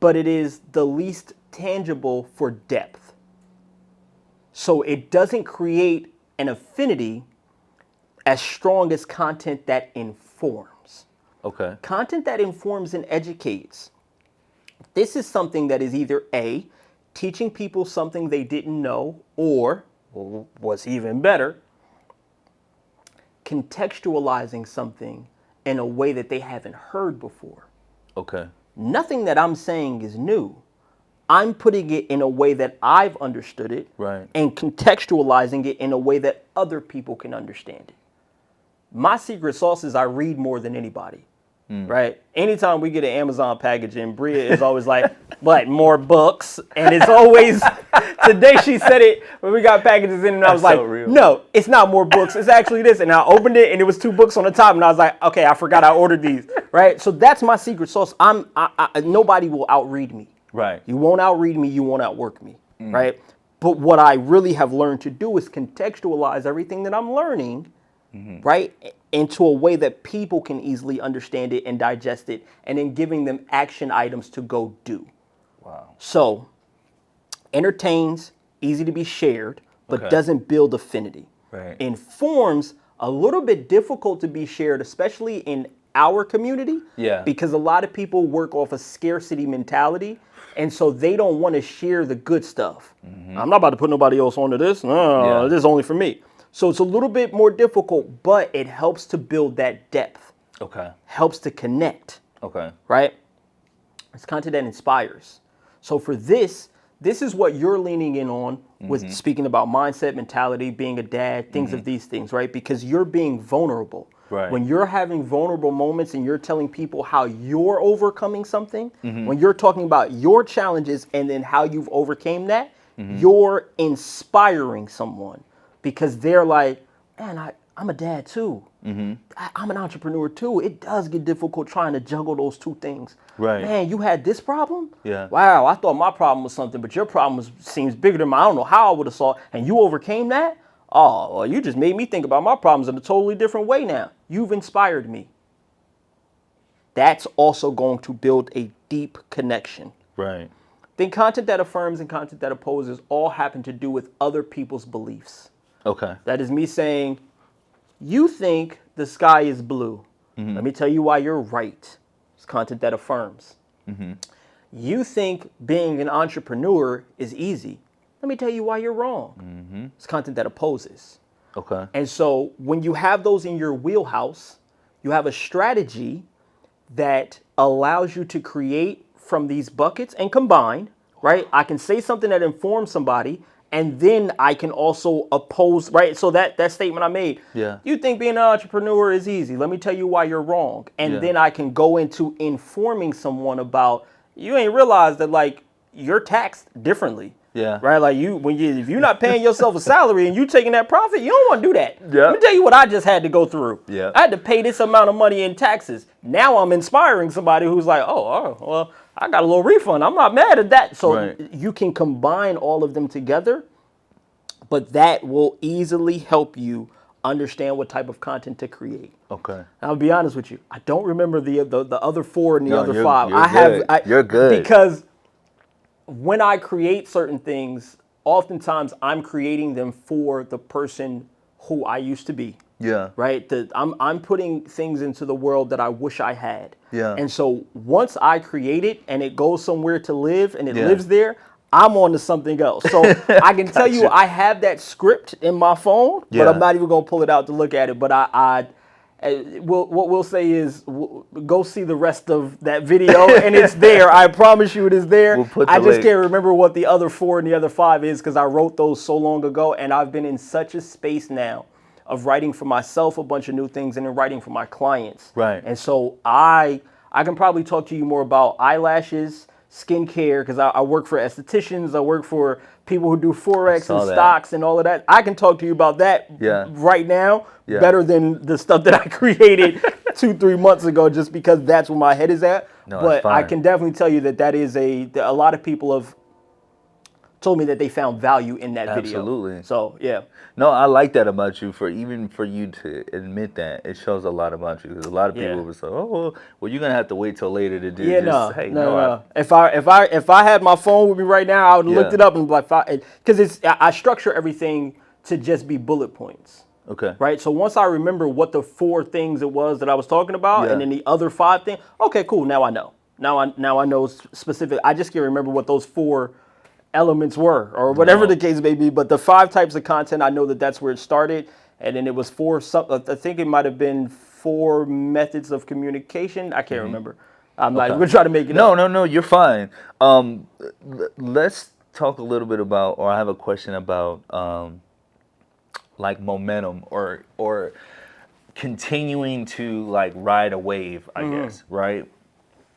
But it is the least tangible for depth. So it doesn't create an affinity as strong as content that informs. Okay. Content that informs and educates. This is something that is either A, teaching people something they didn't know, or, what's even better, contextualizing something in a way that they haven't heard before. Okay. Nothing that I'm saying is new. I'm putting it in a way that I've understood it, Right. and contextualizing it in a way that other people can understand it. My secret sauce is I read more than anybody, right? Anytime we get an Amazon package in, Bria is always like, "But more books," and it's always. Today she said it when we got packages in, and I was like, "No, it's not more books. It's actually this." And I opened it, and it was 2 books on the top, and I was like, "Okay, I forgot I ordered these." Right? So that's my secret sauce. Nobody will outread me. Right. You won't outread me. You won't outwork me. Right? But what I really have learned to do is contextualize everything that I'm learning, right, into a way that people can easily understand it and digest it, and then giving them action items to go do. Wow. So, entertains, easy to be shared, but doesn't build affinity. Right. Informs, a little bit difficult to be shared, especially in our community. Yeah. Because a lot of people work off a scarcity mentality, and so they don't want to share the good stuff. I'm not about to put nobody else onto this. No, this is only for me. So it's a little bit more difficult, but it helps to build that depth. Okay. Helps to connect. Okay. Right? It's content that inspires. So for this is what you're leaning in on with speaking about mindset, mentality, being a dad, things of these things, right? Because you're being vulnerable. Right. When you're having vulnerable moments and you're telling people how you're overcoming something, when you're talking about your challenges and then how you've overcame that, you're inspiring someone, because they're like, "Man, I'm a dad too. I'm an entrepreneur too. It does get difficult trying to juggle those 2 things. Right. Man, you had this problem? Yeah. Wow, I thought my problem was something, but your problem seems bigger than mine. I don't know how I would have solved, and you overcame that? Oh, well, you just made me think about my problems in a totally different way now. You've inspired me." That's also going to build a deep connection. Right. Then content that affirms and content that opposes all happen to do with other people's beliefs. Okay. That is me saying, you think the sky is blue. Let me tell you why you're right. It's content that affirms. You think being an entrepreneur is easy. Let me tell you why you're wrong. It's content that opposes. Okay. And so when you have those in your wheelhouse, you have a strategy that allows you to create from these buckets and combine, right? I can say something that informs somebody, and then I can also oppose, right? So that statement I made, you think being an entrepreneur is easy. Let me tell you why you're wrong. And then I can go into informing someone about, you ain't realized that, like, you're taxed differently. Yeah. Right? Like if you're not paying yourself a salary and you taking that profit, you don't want to do that. Yeah. Let me tell you what I just had to go through. Yeah. I had to pay this amount of money in taxes. Now I'm inspiring somebody who's like, well, I got a little refund. I'm not mad at that. So you can combine all of them together, but that will easily help you understand what type of content to create. Okay. I'll be honest with you. I don't remember the other 4 and the other 5. You're good. Because when I create certain things, oftentimes I'm creating them for the person who I used to be. Yeah. Right? I'm putting things into the world that I wish I had. Yeah. And so once I create it and it goes somewhere to live and it lives there, I'm on to something else. So I can tell you I have that script in my phone, but I'm not even going to pull it out to look at it. But what we'll say is go see the rest of that video and it's there. I promise you it is there. I just can't remember what the other 4 and the other 5 is because I wrote those so long ago, and I've been in such a space now of writing for myself a bunch of new things and then writing for my clients. Right. And so I can probably talk to you more about eyelashes, skincare, because I work for estheticians. I work for people who do Forex and stocks and all of that. I can talk to you about that right now better than the stuff that I created 2-3 months ago, just because that's where my head is at. No, but I can definitely tell you that is a lot of people have told me that they found value in that video. Absolutely. So, yeah. No, I like that about you. For you to admit that, it shows a lot about you. Because a lot of people will say, "Oh, well, you're gonna have to wait till later to do." Yeah, this. No. If I had my phone with me right now, I would have looked it up and be like, because I structure everything to just be bullet points. Okay. Right. So once I remember what the 4 things it was that I was talking about, and then the other 5 things, okay, cool. Now I know. Now I know specific. I just can't remember what those 4 elements were or whatever the case may be, but the 5 types of content, I know that's where it started, and then it was 4, I think it might have been 4 methods of communication. I can't remember. I'm not even trying to make it up. No, you're fine. Let's talk a little bit about, or I have a question about like momentum or continuing to like ride a wave, I guess, right?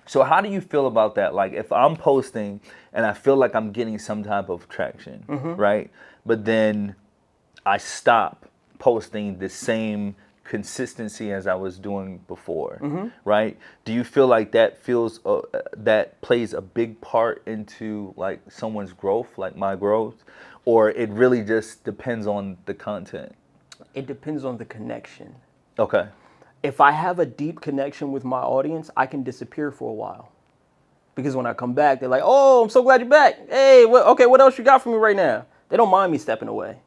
So how do you feel about that? Like if I'm posting and I feel like I'm getting some type of traction, right? But then I stop posting the same consistency as I was doing before, right? Do you feel like that plays a big part into like someone's growth, like my growth, or it really just depends on the content? It depends on the connection. Okay. If I have a deep connection with my audience, I can disappear for a while. Because when I come back, they're like, "Oh, I'm so glad you're back. Hey, what else you got for me right now?" They don't mind me stepping away.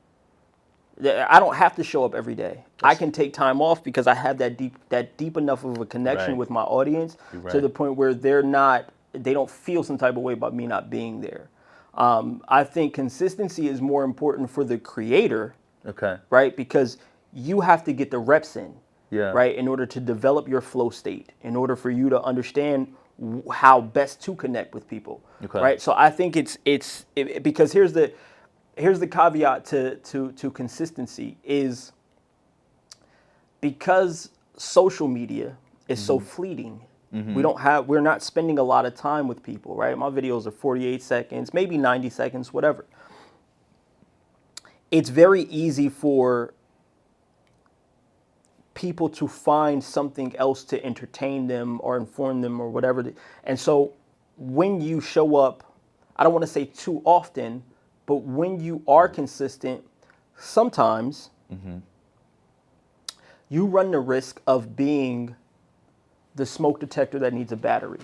I don't have to show up every day. I can take time off because I have that deep enough of a connection with my audience to the point where they don't feel some type of way about me not being there. I think consistency is more important for the creator. Okay. Right? Because you have to get the reps in. Yeah. Right. In order to develop your flow state, in order for you to understand how best to connect with people. Okay. Right. So I think it's because here's the caveat to consistency is because social media is so fleeting. We're not spending a lot of time with people. Right. My videos are 48 seconds, maybe 90 seconds, whatever. It's very easy for people to find something else to entertain them or inform them or whatever. And so when you show up, I don't want to say too often, but when you are consistent, sometimes you run the risk of being the smoke detector that needs a battery.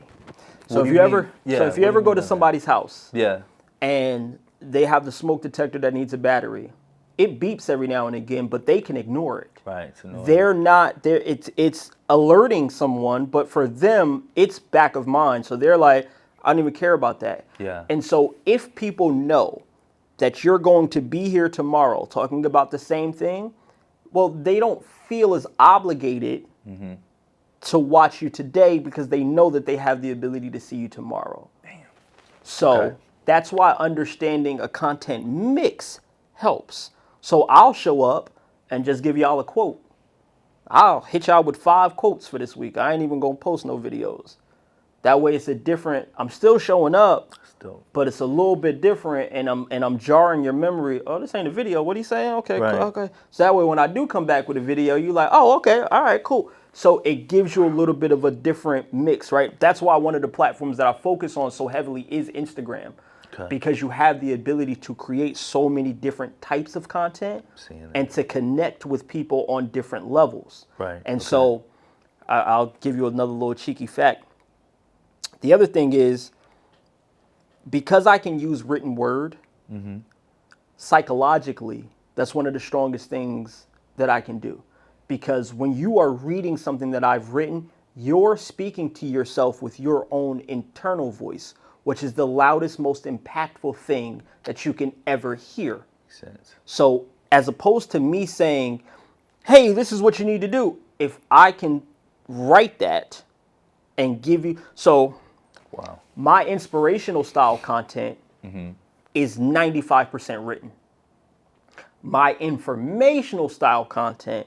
So if you ever go to somebody's house and they have the smoke detector that needs a battery, it beeps every now and again, but they can ignore it. Right. They're not there. It's alerting someone, but for them, it's back of mind. So they're like, I don't even care about that. Yeah. And so if people know that you're going to be here tomorrow talking about the same thing, well, they don't feel as obligated to watch you today because they know that they have the ability to see you tomorrow. Damn. So that's why understanding a content mix helps. So I'll show up and just give y'all a quote. I'll hit y'all with 5 quotes for this week. I ain't even gonna post no videos. That way it's a different, I'm still showing up, Still. but it's a little bit different, and I'm jarring your memory. Oh, this ain't a video. What are you saying? Okay, Right. cool, okay. So that way when I do come back with a video, you're like, oh, okay, all right, cool. So it gives you a little bit of a different mix, right? That's why one of the platforms that I focus on so heavily is Instagram. Okay. Because you have the ability to create so many different types of content and to connect with people on different levels. Right. And so I'll give you another little cheeky fact. The other thing is, because I can use written word, psychologically, that's one of the strongest things that I can do. Because when you are reading something that I've written, you're speaking to yourself with your own internal voice, which is the loudest, most impactful thing that you can ever hear. Makes sense. So as opposed to me saying, hey, this is what you need to do, if I can write that and give you, so Wow. my inspirational style content is 95% written. My informational style content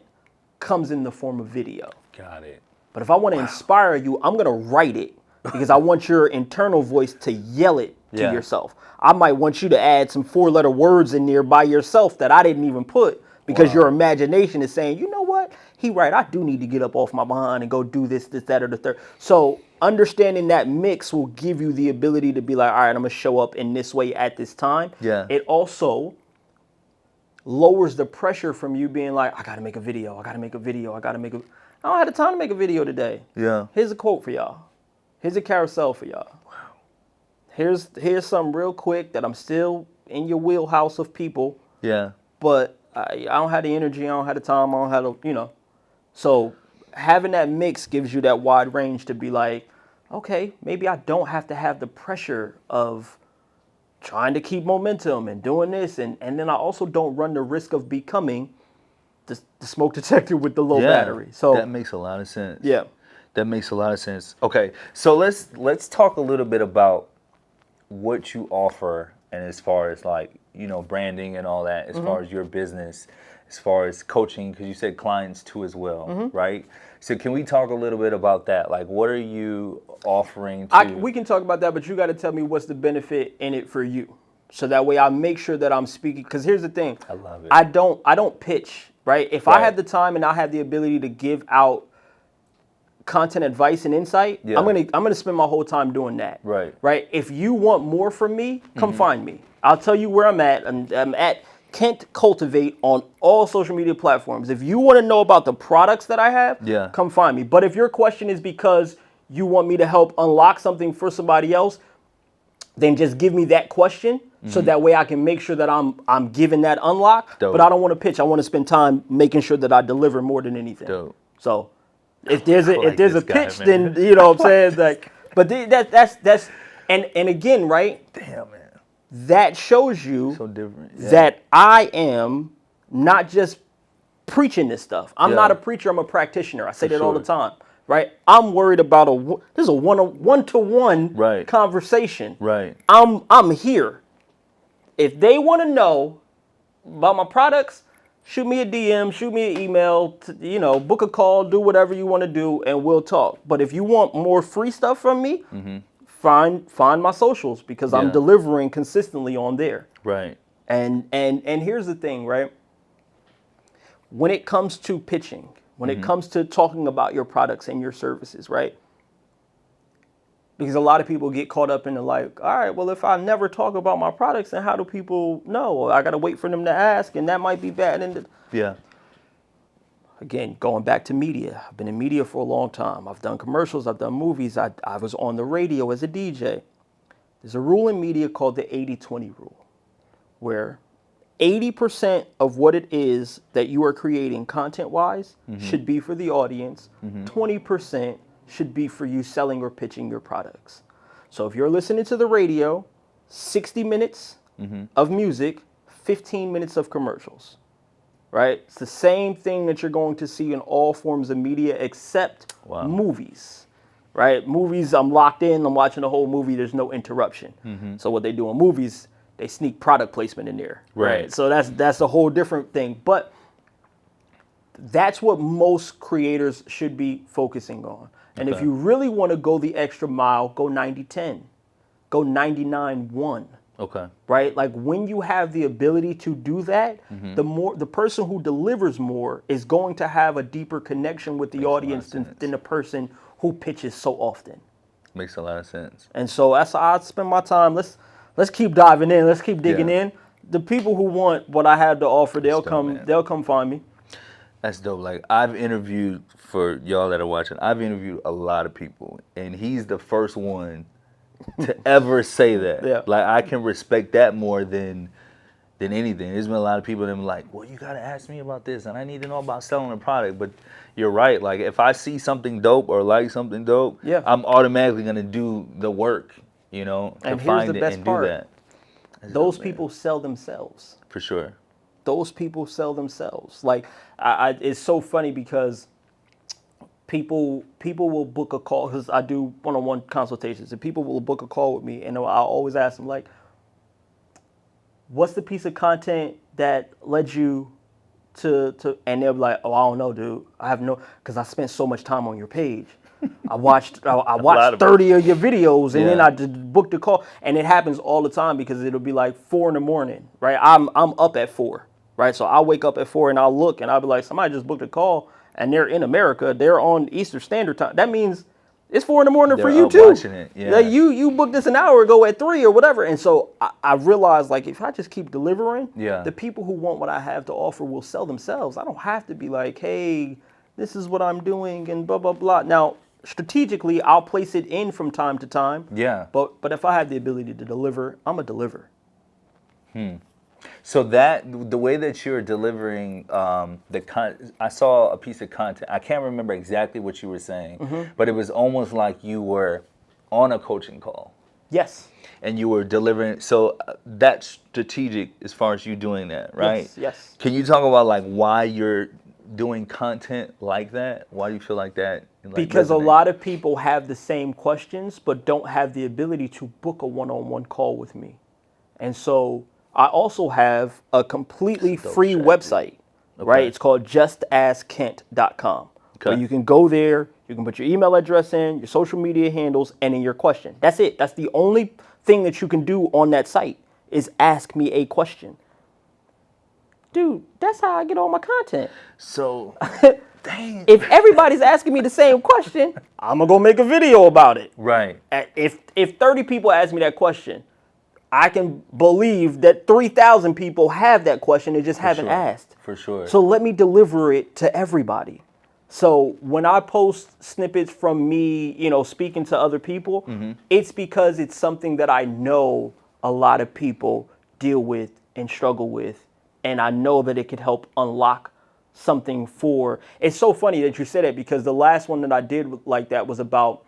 comes in the form of video. Got it. But if I want to inspire you, I'm going to write it because I want your internal voice to yell it to yourself. I might want you to add some 4-letter words in there by yourself that I didn't even put because your imagination is saying, you know what? He right. I do need to get up off my behind and go do this, that, or the third. So understanding that mix will give you the ability to be like, all right, I'm going to show up in this way at this time. Yeah. It also lowers the pressure from you being like, I got to make a video. I don't have the time to make a video today. Yeah. Here's a quote for y'all. Here's a carousel for y'all. Wow. Here's something real quick that I'm still in your wheelhouse of people. Yeah. But I don't have the energy. I don't have the time. I don't have the, So having that mix gives you that wide range to be like, okay, maybe I don't have to have the pressure of trying to keep momentum and doing this. And then I also don't run the risk of becoming the smoke detector with the low battery. So that makes a lot of sense. Yeah. That makes a lot of sense. Okay, so let's talk a little bit about what you offer, and as far as like, branding and all that, as far as your business, as far as coaching, because you said clients too as well, right? So can we talk a little bit about that? Like, what are you offering to... We can talk about that, but you got to tell me what's the benefit in it for you. So that way I make sure that I'm speaking, because here's the thing. I love it. I don't pitch, right? If I have the time and I have the ability to give out content advice and insight, I'm gonna spend my whole time doing that. Right. If you want more from me, come find me. I'll tell you where I'm at. I'm at Kent Cultivate on all social media platforms. If you want to know about the products that I have, come find me. But if your question is because you want me to help unlock something for somebody else, then just give me that question so that way I can make sure that I'm giving that unlock. Dope. But I don't want to pitch. I want to spend time making sure that I deliver more than anything. Dope. So if there's a pitch, guy, then you know what I'm saying, like, but that's and again, right? Damn, man. That shows you So different. that I am not just preaching this stuff. I'm not a preacher. I'm a practitioner. I say that all the time. Right? I'm worried about this is a one-to-one conversation. Right. I'm here. If they want to know about my products, shoot me a DM, shoot me an email, book a call, do whatever you want to do, and we'll talk. But if you want more free stuff from me, find my socials because I'm delivering consistently on there. Right. And here's the thing, right? When it comes to pitching, when it comes to talking about your products and your services, right? Because a lot of people get caught up in the like, all right, well, if I never talk about my products, then how do people know? I got to wait for them to ask, and that might be bad. And again, going back to media, I've been in media for a long time. I've done commercials, I've done movies. I was on the radio as a DJ. There's a rule in media called the 80-20 rule, where 80% of what it is that you are creating content-wise should be for the audience. 20% should be for you selling or pitching your products. So if you're listening to the radio, 60 minutes of music, 15 minutes of commercials, right? It's the same thing that you're going to see in all forms of media except movies, right? Movies, I'm locked in, I'm watching the whole movie, there's no interruption. So what they do in movies, they sneak product placement in there. Right. So that's a whole different thing. But That's what most creators should be focusing on. And if Okay. you really want to go the extra mile, go 90-10. Go 99-1. Okay. Right? Like when you have the ability to do that, Mm-hmm. the person who delivers more is going to have a deeper connection with the Makes a lot of audience sense. than the person who pitches so often. Makes a lot of sense. And so that's how I spend my time. Let's keep diving in. Let's keep digging Yeah. in. The people who want what I have to offer, they'll dope, come. man. They'll come find me. That's dope. Like I've interviewed, for y'all that are watching, I've interviewed a lot of people, and he's the first one to ever say that. Yeah. Like I can respect that more than anything. There's been a lot of people that are like, well, you gotta ask me about this, and I need to know about selling a product. But you're right. Like if I see something dope or like something dope, Yeah. I'm automatically gonna do the work, you know, to And here's find the it best and part. do that. That's Those dope, man. people sell themselves. For sure. Those people sell themselves. Like it's so funny because people will book a call, because I do one-on-one consultations, and people will book a call with me, and I'll always ask them, like, what's the piece of content that led you to and they'll be like, oh, I don't know, dude. I have no, because I spent so much time on your page. I watched of 30 of your videos, and then Yeah. I booked the call. And it happens all the time because it'll be like 4 a.m, right? I'm up at 4, right? So I wake up at 4 and I'll look and I'll be like, somebody just booked a call and they're in America. They're on Eastern Standard Time. That means it's 4 a.m for They're you up too. watching it, yeah. Like you booked this an hour ago at 3 or whatever. And so I realized, like, if I just keep delivering, Yeah. the people who want what I have to offer will sell themselves. I don't have to be like, hey, this is what I'm doing and blah, blah, blah. Now, strategically, I'll place it in from time to time. Yeah. But if I have the ability to deliver, I'm a deliver. So that the way that you're delivering I saw a piece of content. I can't remember exactly what you were saying, Mm-hmm. but it was almost like you were on a coaching call Yes. and you were delivering. So that's strategic as far as you doing that, right? Yes. Can you talk about like why you're doing content like that? Why do you feel like that? Like, Because a resonates? lot of people have the same questions, but don't have the ability to book a one-on-one call with me. And so I also have a completely That's a dope free strategy. website, right? Okay. It's called justaskent.com. Where Okay. you can go there, you can put your email address in, your social media handles, and in your question. That's it. That's the only thing that you can do on that site is ask me a question. Dude, that's how I get all my content. So dang. If everybody's asking me the same question, I'm gonna go make a video about it. Right. If 30 people ask me that question, I can believe that 3,000 people have that question and just haven't sure. asked. For sure. So let me deliver it to everybody. So when I post snippets from me, speaking to other people, it's because it's something that I know a lot of people deal with and struggle with. And I know that it could help unlock something for. It's so funny that you said it, because the last one that I did like that was about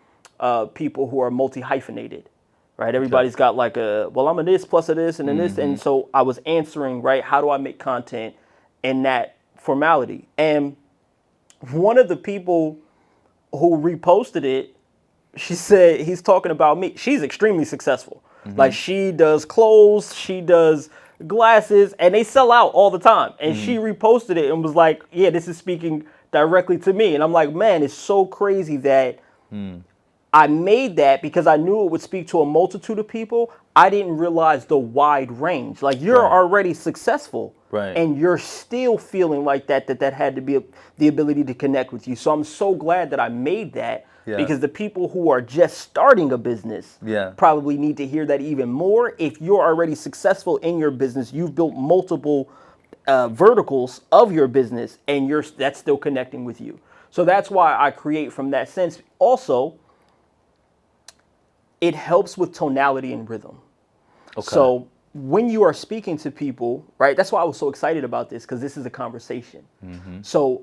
people who are multi-hyphenated, right? Everybody's got like I'm a this plus a this and then this. And so I was answering, right, how do I make content in that formality? And one of the people who reposted it, she said, he's talking about me. She's extremely successful. Like she does clothes, she does glasses, and they sell out all the time. And she reposted it and was like, yeah, this is speaking directly to me. And I'm like, man, it's so crazy that I made that because I knew it would speak to a multitude of people. I didn't realize the wide range. Like you're Right. already successful, Right. and you're still feeling like that had to be the ability to connect with you. So I'm so glad that I made that, Yeah. because the people who are just starting a business Yeah. probably need to hear that even more. If you're already successful in your business, you've built multiple verticals of your business, and that's still connecting with you. So that's why I create from that sense. Also, it helps with tonality and rhythm. Okay. So when you are speaking to people, right, that's why I was so excited about this, because this is a conversation. So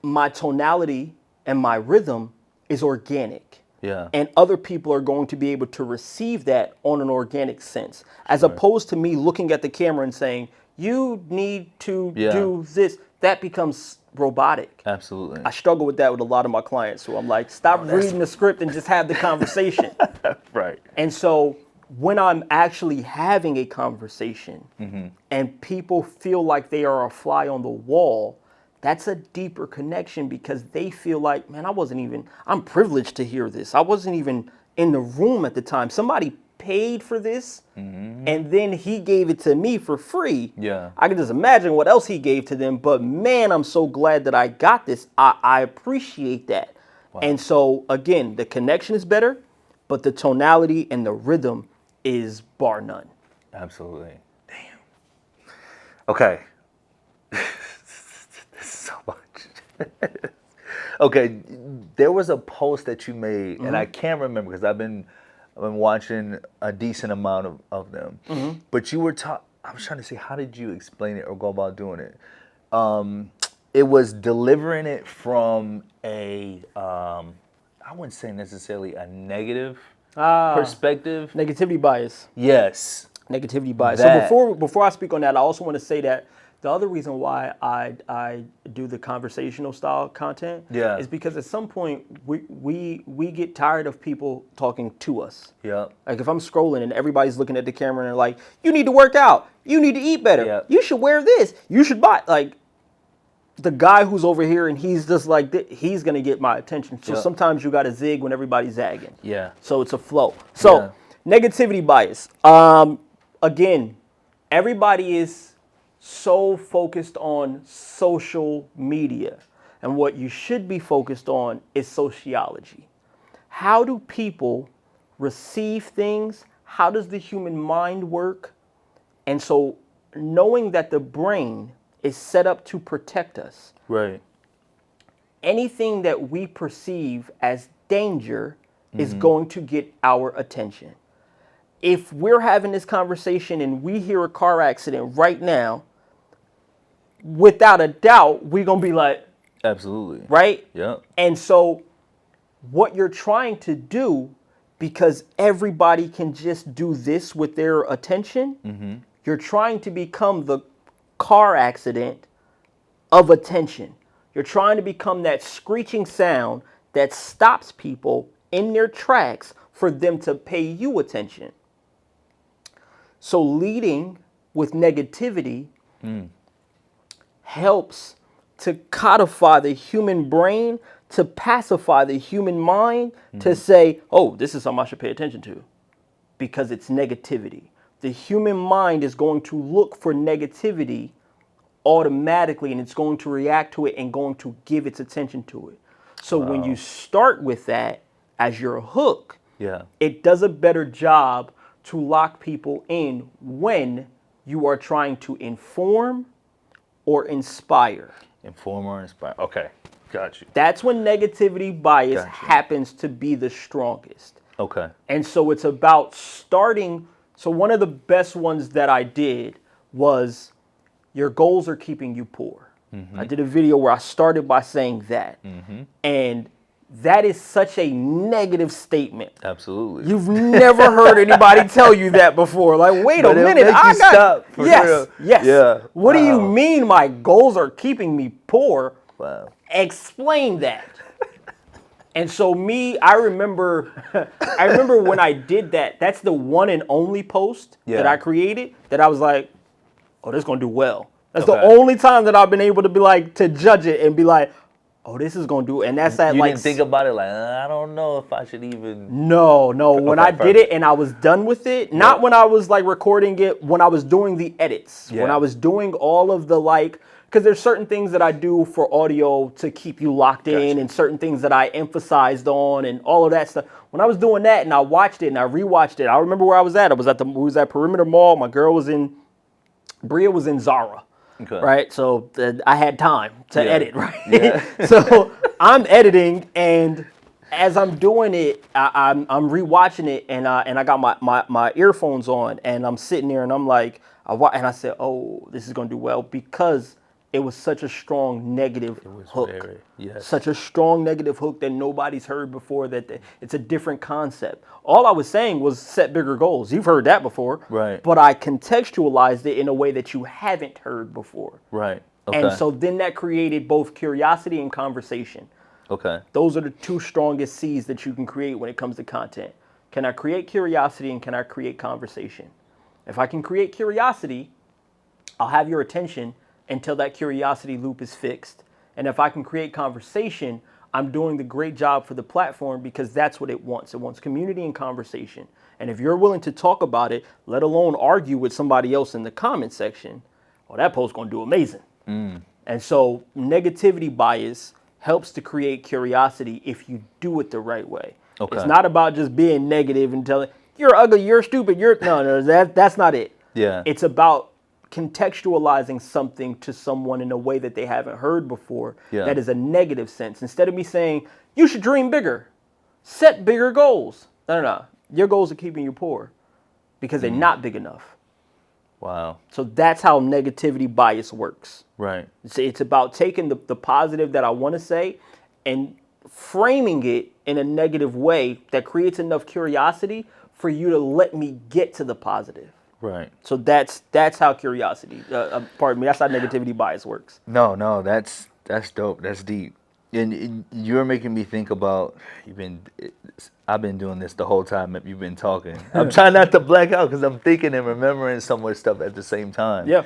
my tonality and my rhythm is organic. Yeah. And other people are going to be able to receive that on an organic sense, as opposed to me looking at the camera and saying, you need to do this. That becomes robotic. Absolutely. I struggle with that with a lot of my clients. So I'm like, stop reading the script and just have the conversation. Right. And so when I'm actually having a conversation and people feel like they are a fly on the wall, That's a deeper connection because they feel like, man, I'm privileged to hear this. I wasn't even in the room at the time. Somebody paid for this and then he gave it to me for free. Yeah. I can just imagine what else he gave to them. But man, I'm so glad that I got this. I appreciate that. Wow. And so, again, the connection is better, but the tonality and the rhythm is bar none. Absolutely. Damn. Okay. This is so much. Okay, there was a post that you made, and I can't remember because I've been watching a decent amount of them. But you were I was trying to say, how did you explain it or go about doing it? It was delivering it from a, I wouldn't say necessarily a negative perspective. Negativity bias. Yes. Negativity bias. That. So before I speak on that, I also want to say that the other reason why I do the conversational style content is because at some point we get tired of people talking to us. Yeah. Like if I'm scrolling and everybody's looking at the camera and they're like, you need to work out, you need to eat better, Yeah. you should wear this, you should buy, like the guy who's over here and he's just like, he's going to get my attention. So sometimes you got to zig when everybody's zagging. Yeah. So it's a flow. So negativity bias. Again, everybody is so focused on social media. And what you should be focused on is sociology. How do people receive things? How does the human mind work? And so knowing that the brain is set up to protect us. Right. Anything that we perceive as danger is going to get our attention. If we're having this conversation and we hear a car accident right now, without a doubt, we're going to be like, Absolutely. right? Yeah. And so what you're trying to do, because everybody can just do this with their attention, you're trying to become the car accident of attention. You're trying to become that screeching sound that stops people in their tracks for them to pay you attention. So leading with negativity helps to codify the human brain, to pacify the human mind, to say, oh, this is something I should pay attention to because it's negativity. The human mind is going to look for negativity automatically and it's going to react to it and going to give its attention to it. So when you start with that as your hook, it does a better job to lock people in when you are trying to inform or inspire. Inform or inspire. Okay, got you. That's when negativity bias happens to be the strongest. Okay. And so it's about starting. So one of the best ones that I did was your goals are keeping you poor. I did a video where I started by saying that. And that is such a negative statement. Absolutely. You've never heard anybody tell you that before. Like, wait a minute, stop. Yes. Yeah. What do you mean my goals are keeping me poor? Wow. Explain that. And so I remember when I did that, that's the one and only post that I created that I was like, oh, this is going to do well. That's the only time that I've been able to be like, to judge it and be like, oh, this is going to do it. And that's that you like. didn't think about it like, I don't know if I should even. No. When I did it and I was done with it, not when I was like recording it, when I was doing the edits, when I was doing all of the like, because there's certain things that I do for audio to keep you locked in and certain things that I emphasized on and all of that stuff. When I was doing that and I watched it and I rewatched it, I remember where I was at. We was at Perimeter Mall. My girl Bria was in Zara. Okay. Right, so I had time to edit, right? So I'm editing, and as I'm doing it, I'm rewatching it, and I got my earphones on, and I'm sitting there, and I'm like, I said, oh, this is gonna do well because it was such a strong negative hook. Such a strong negative hook that nobody's heard before, that it's a different concept. All I was saying was set bigger goals. You've heard that before. Right. But I contextualized it in a way that you haven't heard before. Right. Okay. And so then that created both curiosity and conversation. Okay. Those are the two strongest C's that you can create when it comes to content. Can I create curiosity and can I create conversation? If I can create curiosity, I'll have your attention until that curiosity loop is fixed. And if I can create conversation, I'm doing the great job for the platform because that's what it wants. It wants community and conversation. And if you're willing to talk about it, let alone argue with somebody else in the comment section, well, that post's going to do amazing. And so negativity bias helps to create curiosity if you do it the right way. Okay. It's not about just being negative and telling, you're ugly, you're stupid, no, that's not it. Yeah. It's about contextualizing something to someone in a way that they haven't heard before, that is a negative sense. Instead of me saying, you should dream bigger, set bigger goals. No. Your goals are keeping you poor because they're not big enough. Wow. So that's how negativity bias works. Right. It's about taking the positive that I want to say and framing it in a negative way that creates enough curiosity for you to let me get to the positive. Right. So that's how curiosity, that's how negativity bias works. No, that's dope. That's deep. And you're making me think about, I've been doing this the whole time that you've been talking. I'm trying not to black out because I'm thinking and remembering some of the stuff at the same time. Yeah.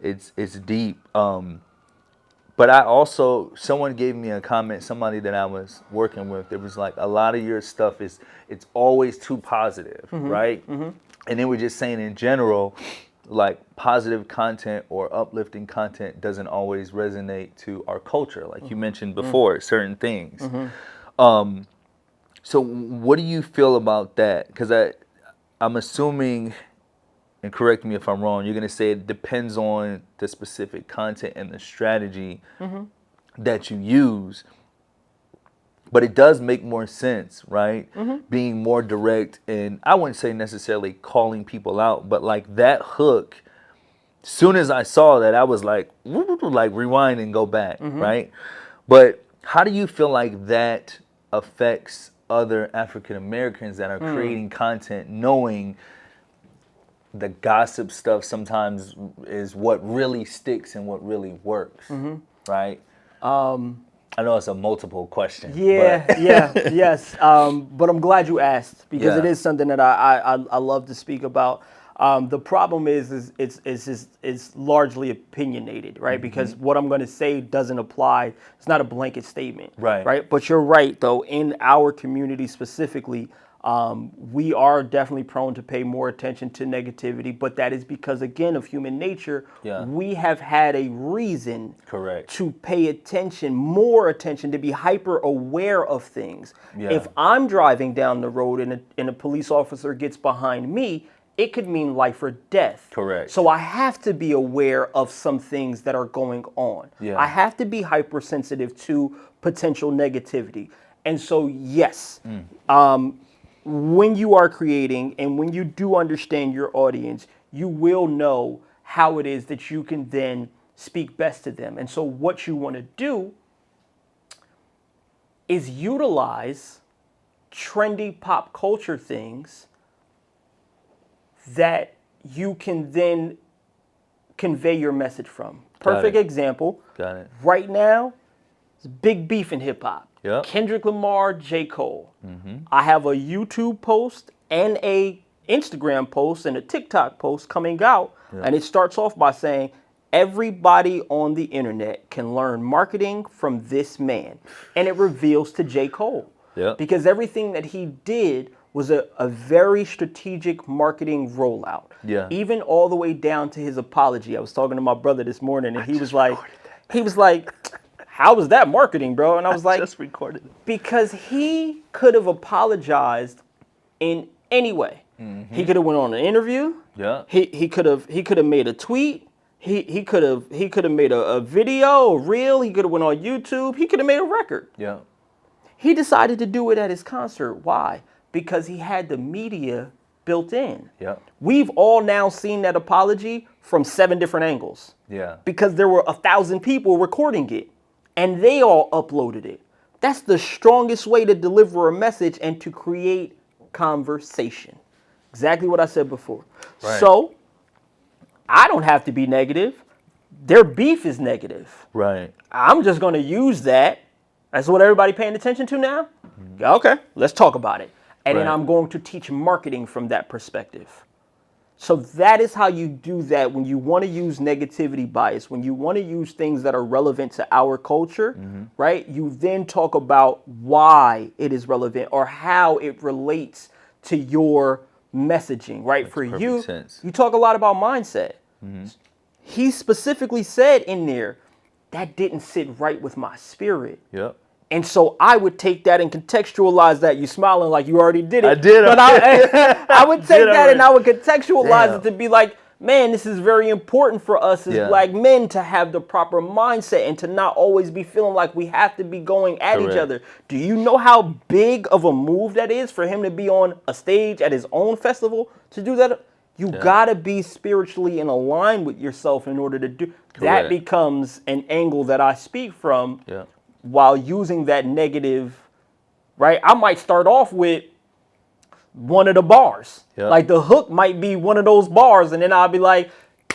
It's deep. But I also, someone gave me a comment, somebody that I was working with, it was like, a lot of your stuff it's always too positive, right? Mm-hmm. And they were just saying in general, like positive content or uplifting content doesn't always resonate to our culture, like you mentioned before, certain things. So what do you feel about that? Because I'm assuming, and correct me if I'm wrong, you're going to say it depends on the specific content and the strategy that you use. But it does make more sense, right? Being more direct, and I wouldn't say necessarily calling people out, but like that hook, soon as I saw that, I was like rewind and go back, right? But how do you feel like that affects other African Americans that are creating content, knowing the gossip stuff sometimes is what really sticks and what really works, right? I know it's a multiple question. Yes. But I'm glad you asked because it is something that I love to speak about. The problem is it's largely opinionated, right? Because what I'm going to say doesn't apply. It's not a blanket statement, right? But you're right, though. In our community specifically, we are definitely prone to pay more attention to negativity, but that is because, again, of human nature. We have had a reason to pay attention, more attention, to be hyper aware of things. If I'm driving down the road and a police officer gets behind me, it could mean life or death. So I have to be aware of some things that are going on. I have to be hypersensitive to potential negativity. And so, yes, when you are creating and when you do understand your audience, you will know how it is that you can then speak best to them. And so what you want to do is utilize trendy pop culture things that you can then convey your message from. Perfect example. Got it. Right now, it's big beef in hip hop. Yep. Kendrick Lamar, J. Cole. I have a YouTube post and a Instagram post and a TikTok post coming out, and it starts off by saying, everybody on the internet can learn marketing from this man. And it reveals to J. Cole. Because everything that he did was a very strategic marketing rollout. Even all the way down to his apology. I was talking to my brother this morning, and he was like, how was that marketing, bro? And I was like, just recorded it. Because he could have apologized in any way. He could have went on an interview. He could have made a tweet. He could have made a video, a reel. He could have went on YouTube. He could have made a record. He decided to do it at his concert. Why? Because he had the media built in. We've all now seen that apology from 7 different angles. Because there were 1,000 people recording it. And they all uploaded it. That's the strongest way to deliver a message and to create conversation. Exactly what I said before. So, I don't have to be negative. Their beef is negative. I'm just going to use that. That's what everybody paying attention to now? Okay, let's talk about it. And then I'm going to teach marketing from that perspective. So that is how you do that when you want to use negativity bias, when you want to use things that are relevant to our culture, right? You then talk about why it is relevant or how it relates to your messaging, right? Makes For perfect you, sense. you talk a lot about mindset. He specifically said in there, that didn't sit right with my spirit. Yep. And so I would take that and contextualize that. You smiling like you already did it. I did. But I would take that already. and I would contextualize Damn. it to be like, man, this is very important for us as Yeah. black men to have the proper mindset and to not always be feeling like we have to be going at each Correct. other. Do you know how big of a move that is for him to be on a stage at his own festival to do that? You gotta be spiritually in align with yourself in order to do that. Correct. Becomes an angle that I speak from. Yeah. While using that negative, right? I might start off with one of the bars. Yep. Like the hook might be one of those bars, and then I'll be like,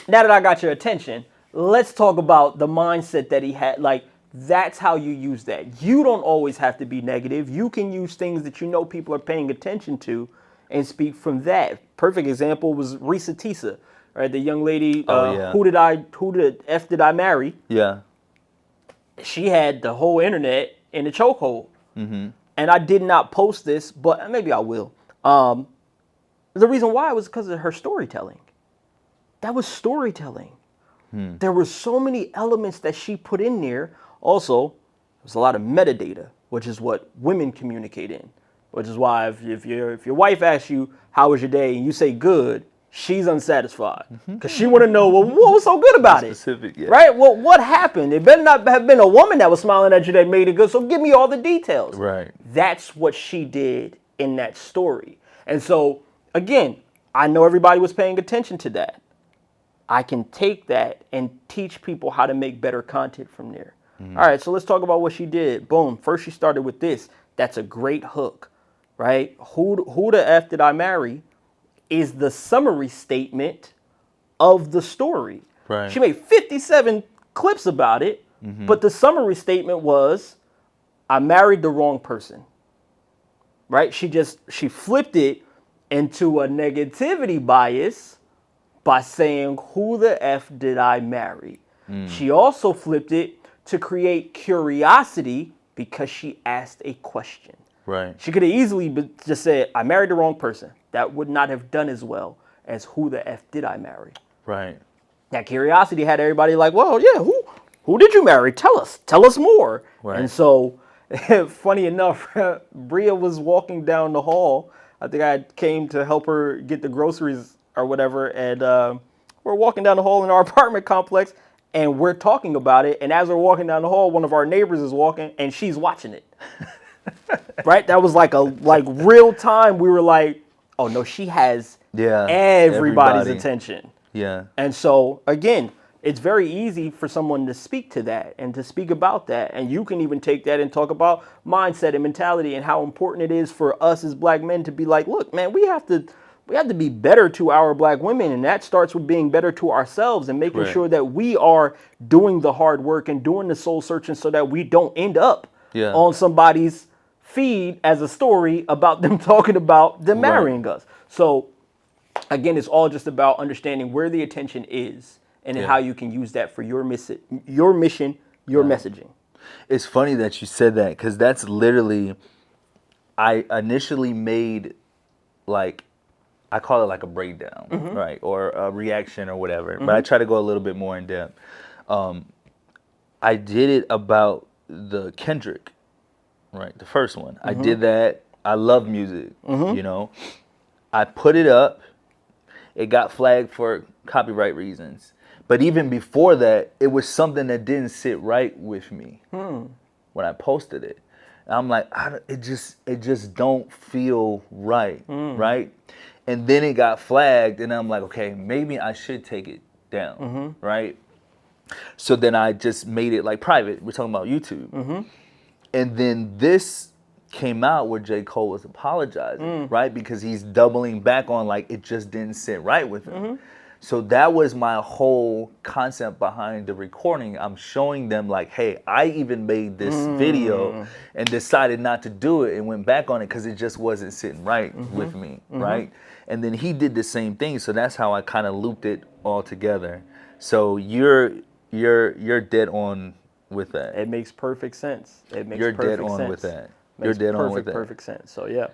now that I got your attention, let's talk about the mindset that he had. Like, that's how you use that. You don't always have to be negative. You can use things that you know people are paying attention to and speak from that. Perfect example was Risa Tisa, right? The young lady, Yeah. who the F did I marry? Yeah. She had the whole internet in a chokehold. And I did not post this, but maybe I will. The reason why was because of her storytelling. That was storytelling. There were so many elements that she put in there. Also, there's a lot of metadata, which is what women communicate in. Which is why if your wife asks you, how was your day, and you say good, she's unsatisfied. Because she want to know, well, what was so good about it? Specific, yeah. Right? Well, what happened? It better not have been a woman that was smiling at you that made it good, so give me all the details. Right. That's what she did in that story. And so, again, I know everybody was paying attention to that. I can take that and teach people how to make better content from there. All right, so let's talk about what she did. Boom. First, she started with this. That's a great hook, right? Who the F did I marry is the summary statement of the story. Right. She made 57 clips about it, but the summary statement was, I married the wrong person. Right? She flipped it into a negativity bias by saying, who the F did I marry? She also flipped it to create curiosity because she asked a question. Right. She could have easily just said, I married the wrong person. That would not have done as well as who the F did I marry? Right. That curiosity had everybody like, well, yeah, who did you marry? Tell us more. Right. And so, funny enough, Bria was walking down the hall. I think I came to help her get the groceries or whatever, and we're walking down the hall in our apartment complex, and we're talking about it. And as we're walking down the hall, one of our neighbors is walking, and she's watching it. Right? That was like real time. We were like, oh no, she has everybody's attention. Yeah. And so, again, it's very easy for someone to speak to that and to speak about that. And you can even take that and talk about mindset and mentality and how important it is for us as black men to be like, look, man, we have to be better to our black women. And that starts with being better to ourselves and making sure that we are doing the hard work and doing the soul searching so that we don't end up on somebody's feed as a story about them talking about them marrying us. So, again, it's all just about understanding where the attention is and then how you can use that for your mission, your messaging. It's funny that you said that because that's literally, I initially made like, I call it like a breakdown, right? Or a reaction or whatever. But I try to go a little bit more in depth. I did it about the Kendrick, right? The first one. I did that. I love music, you know. I put it up. It got flagged for copyright reasons. But even before that, it was something that didn't sit right with me when I posted it. And I'm like, it just don't feel right, right? And then it got flagged, and I'm like, okay, maybe I should take it down, right? So then I just made it like private. We're talking about YouTube. And then this came out where J. Cole was apologizing, right? Because he's doubling back on like it just didn't sit right with him. So that was my whole concept behind the recording. I'm showing them like, hey, I even made this video and decided not to do it and went back on it because it just wasn't sitting right with me, right? And then he did the same thing. So that's how I kind of looped it all together. So you're dead on with that. It makes perfect sense. It makes You're perfect dead on sense. with that. Makes You're dead on with perfect, that. perfect sense. So yeah.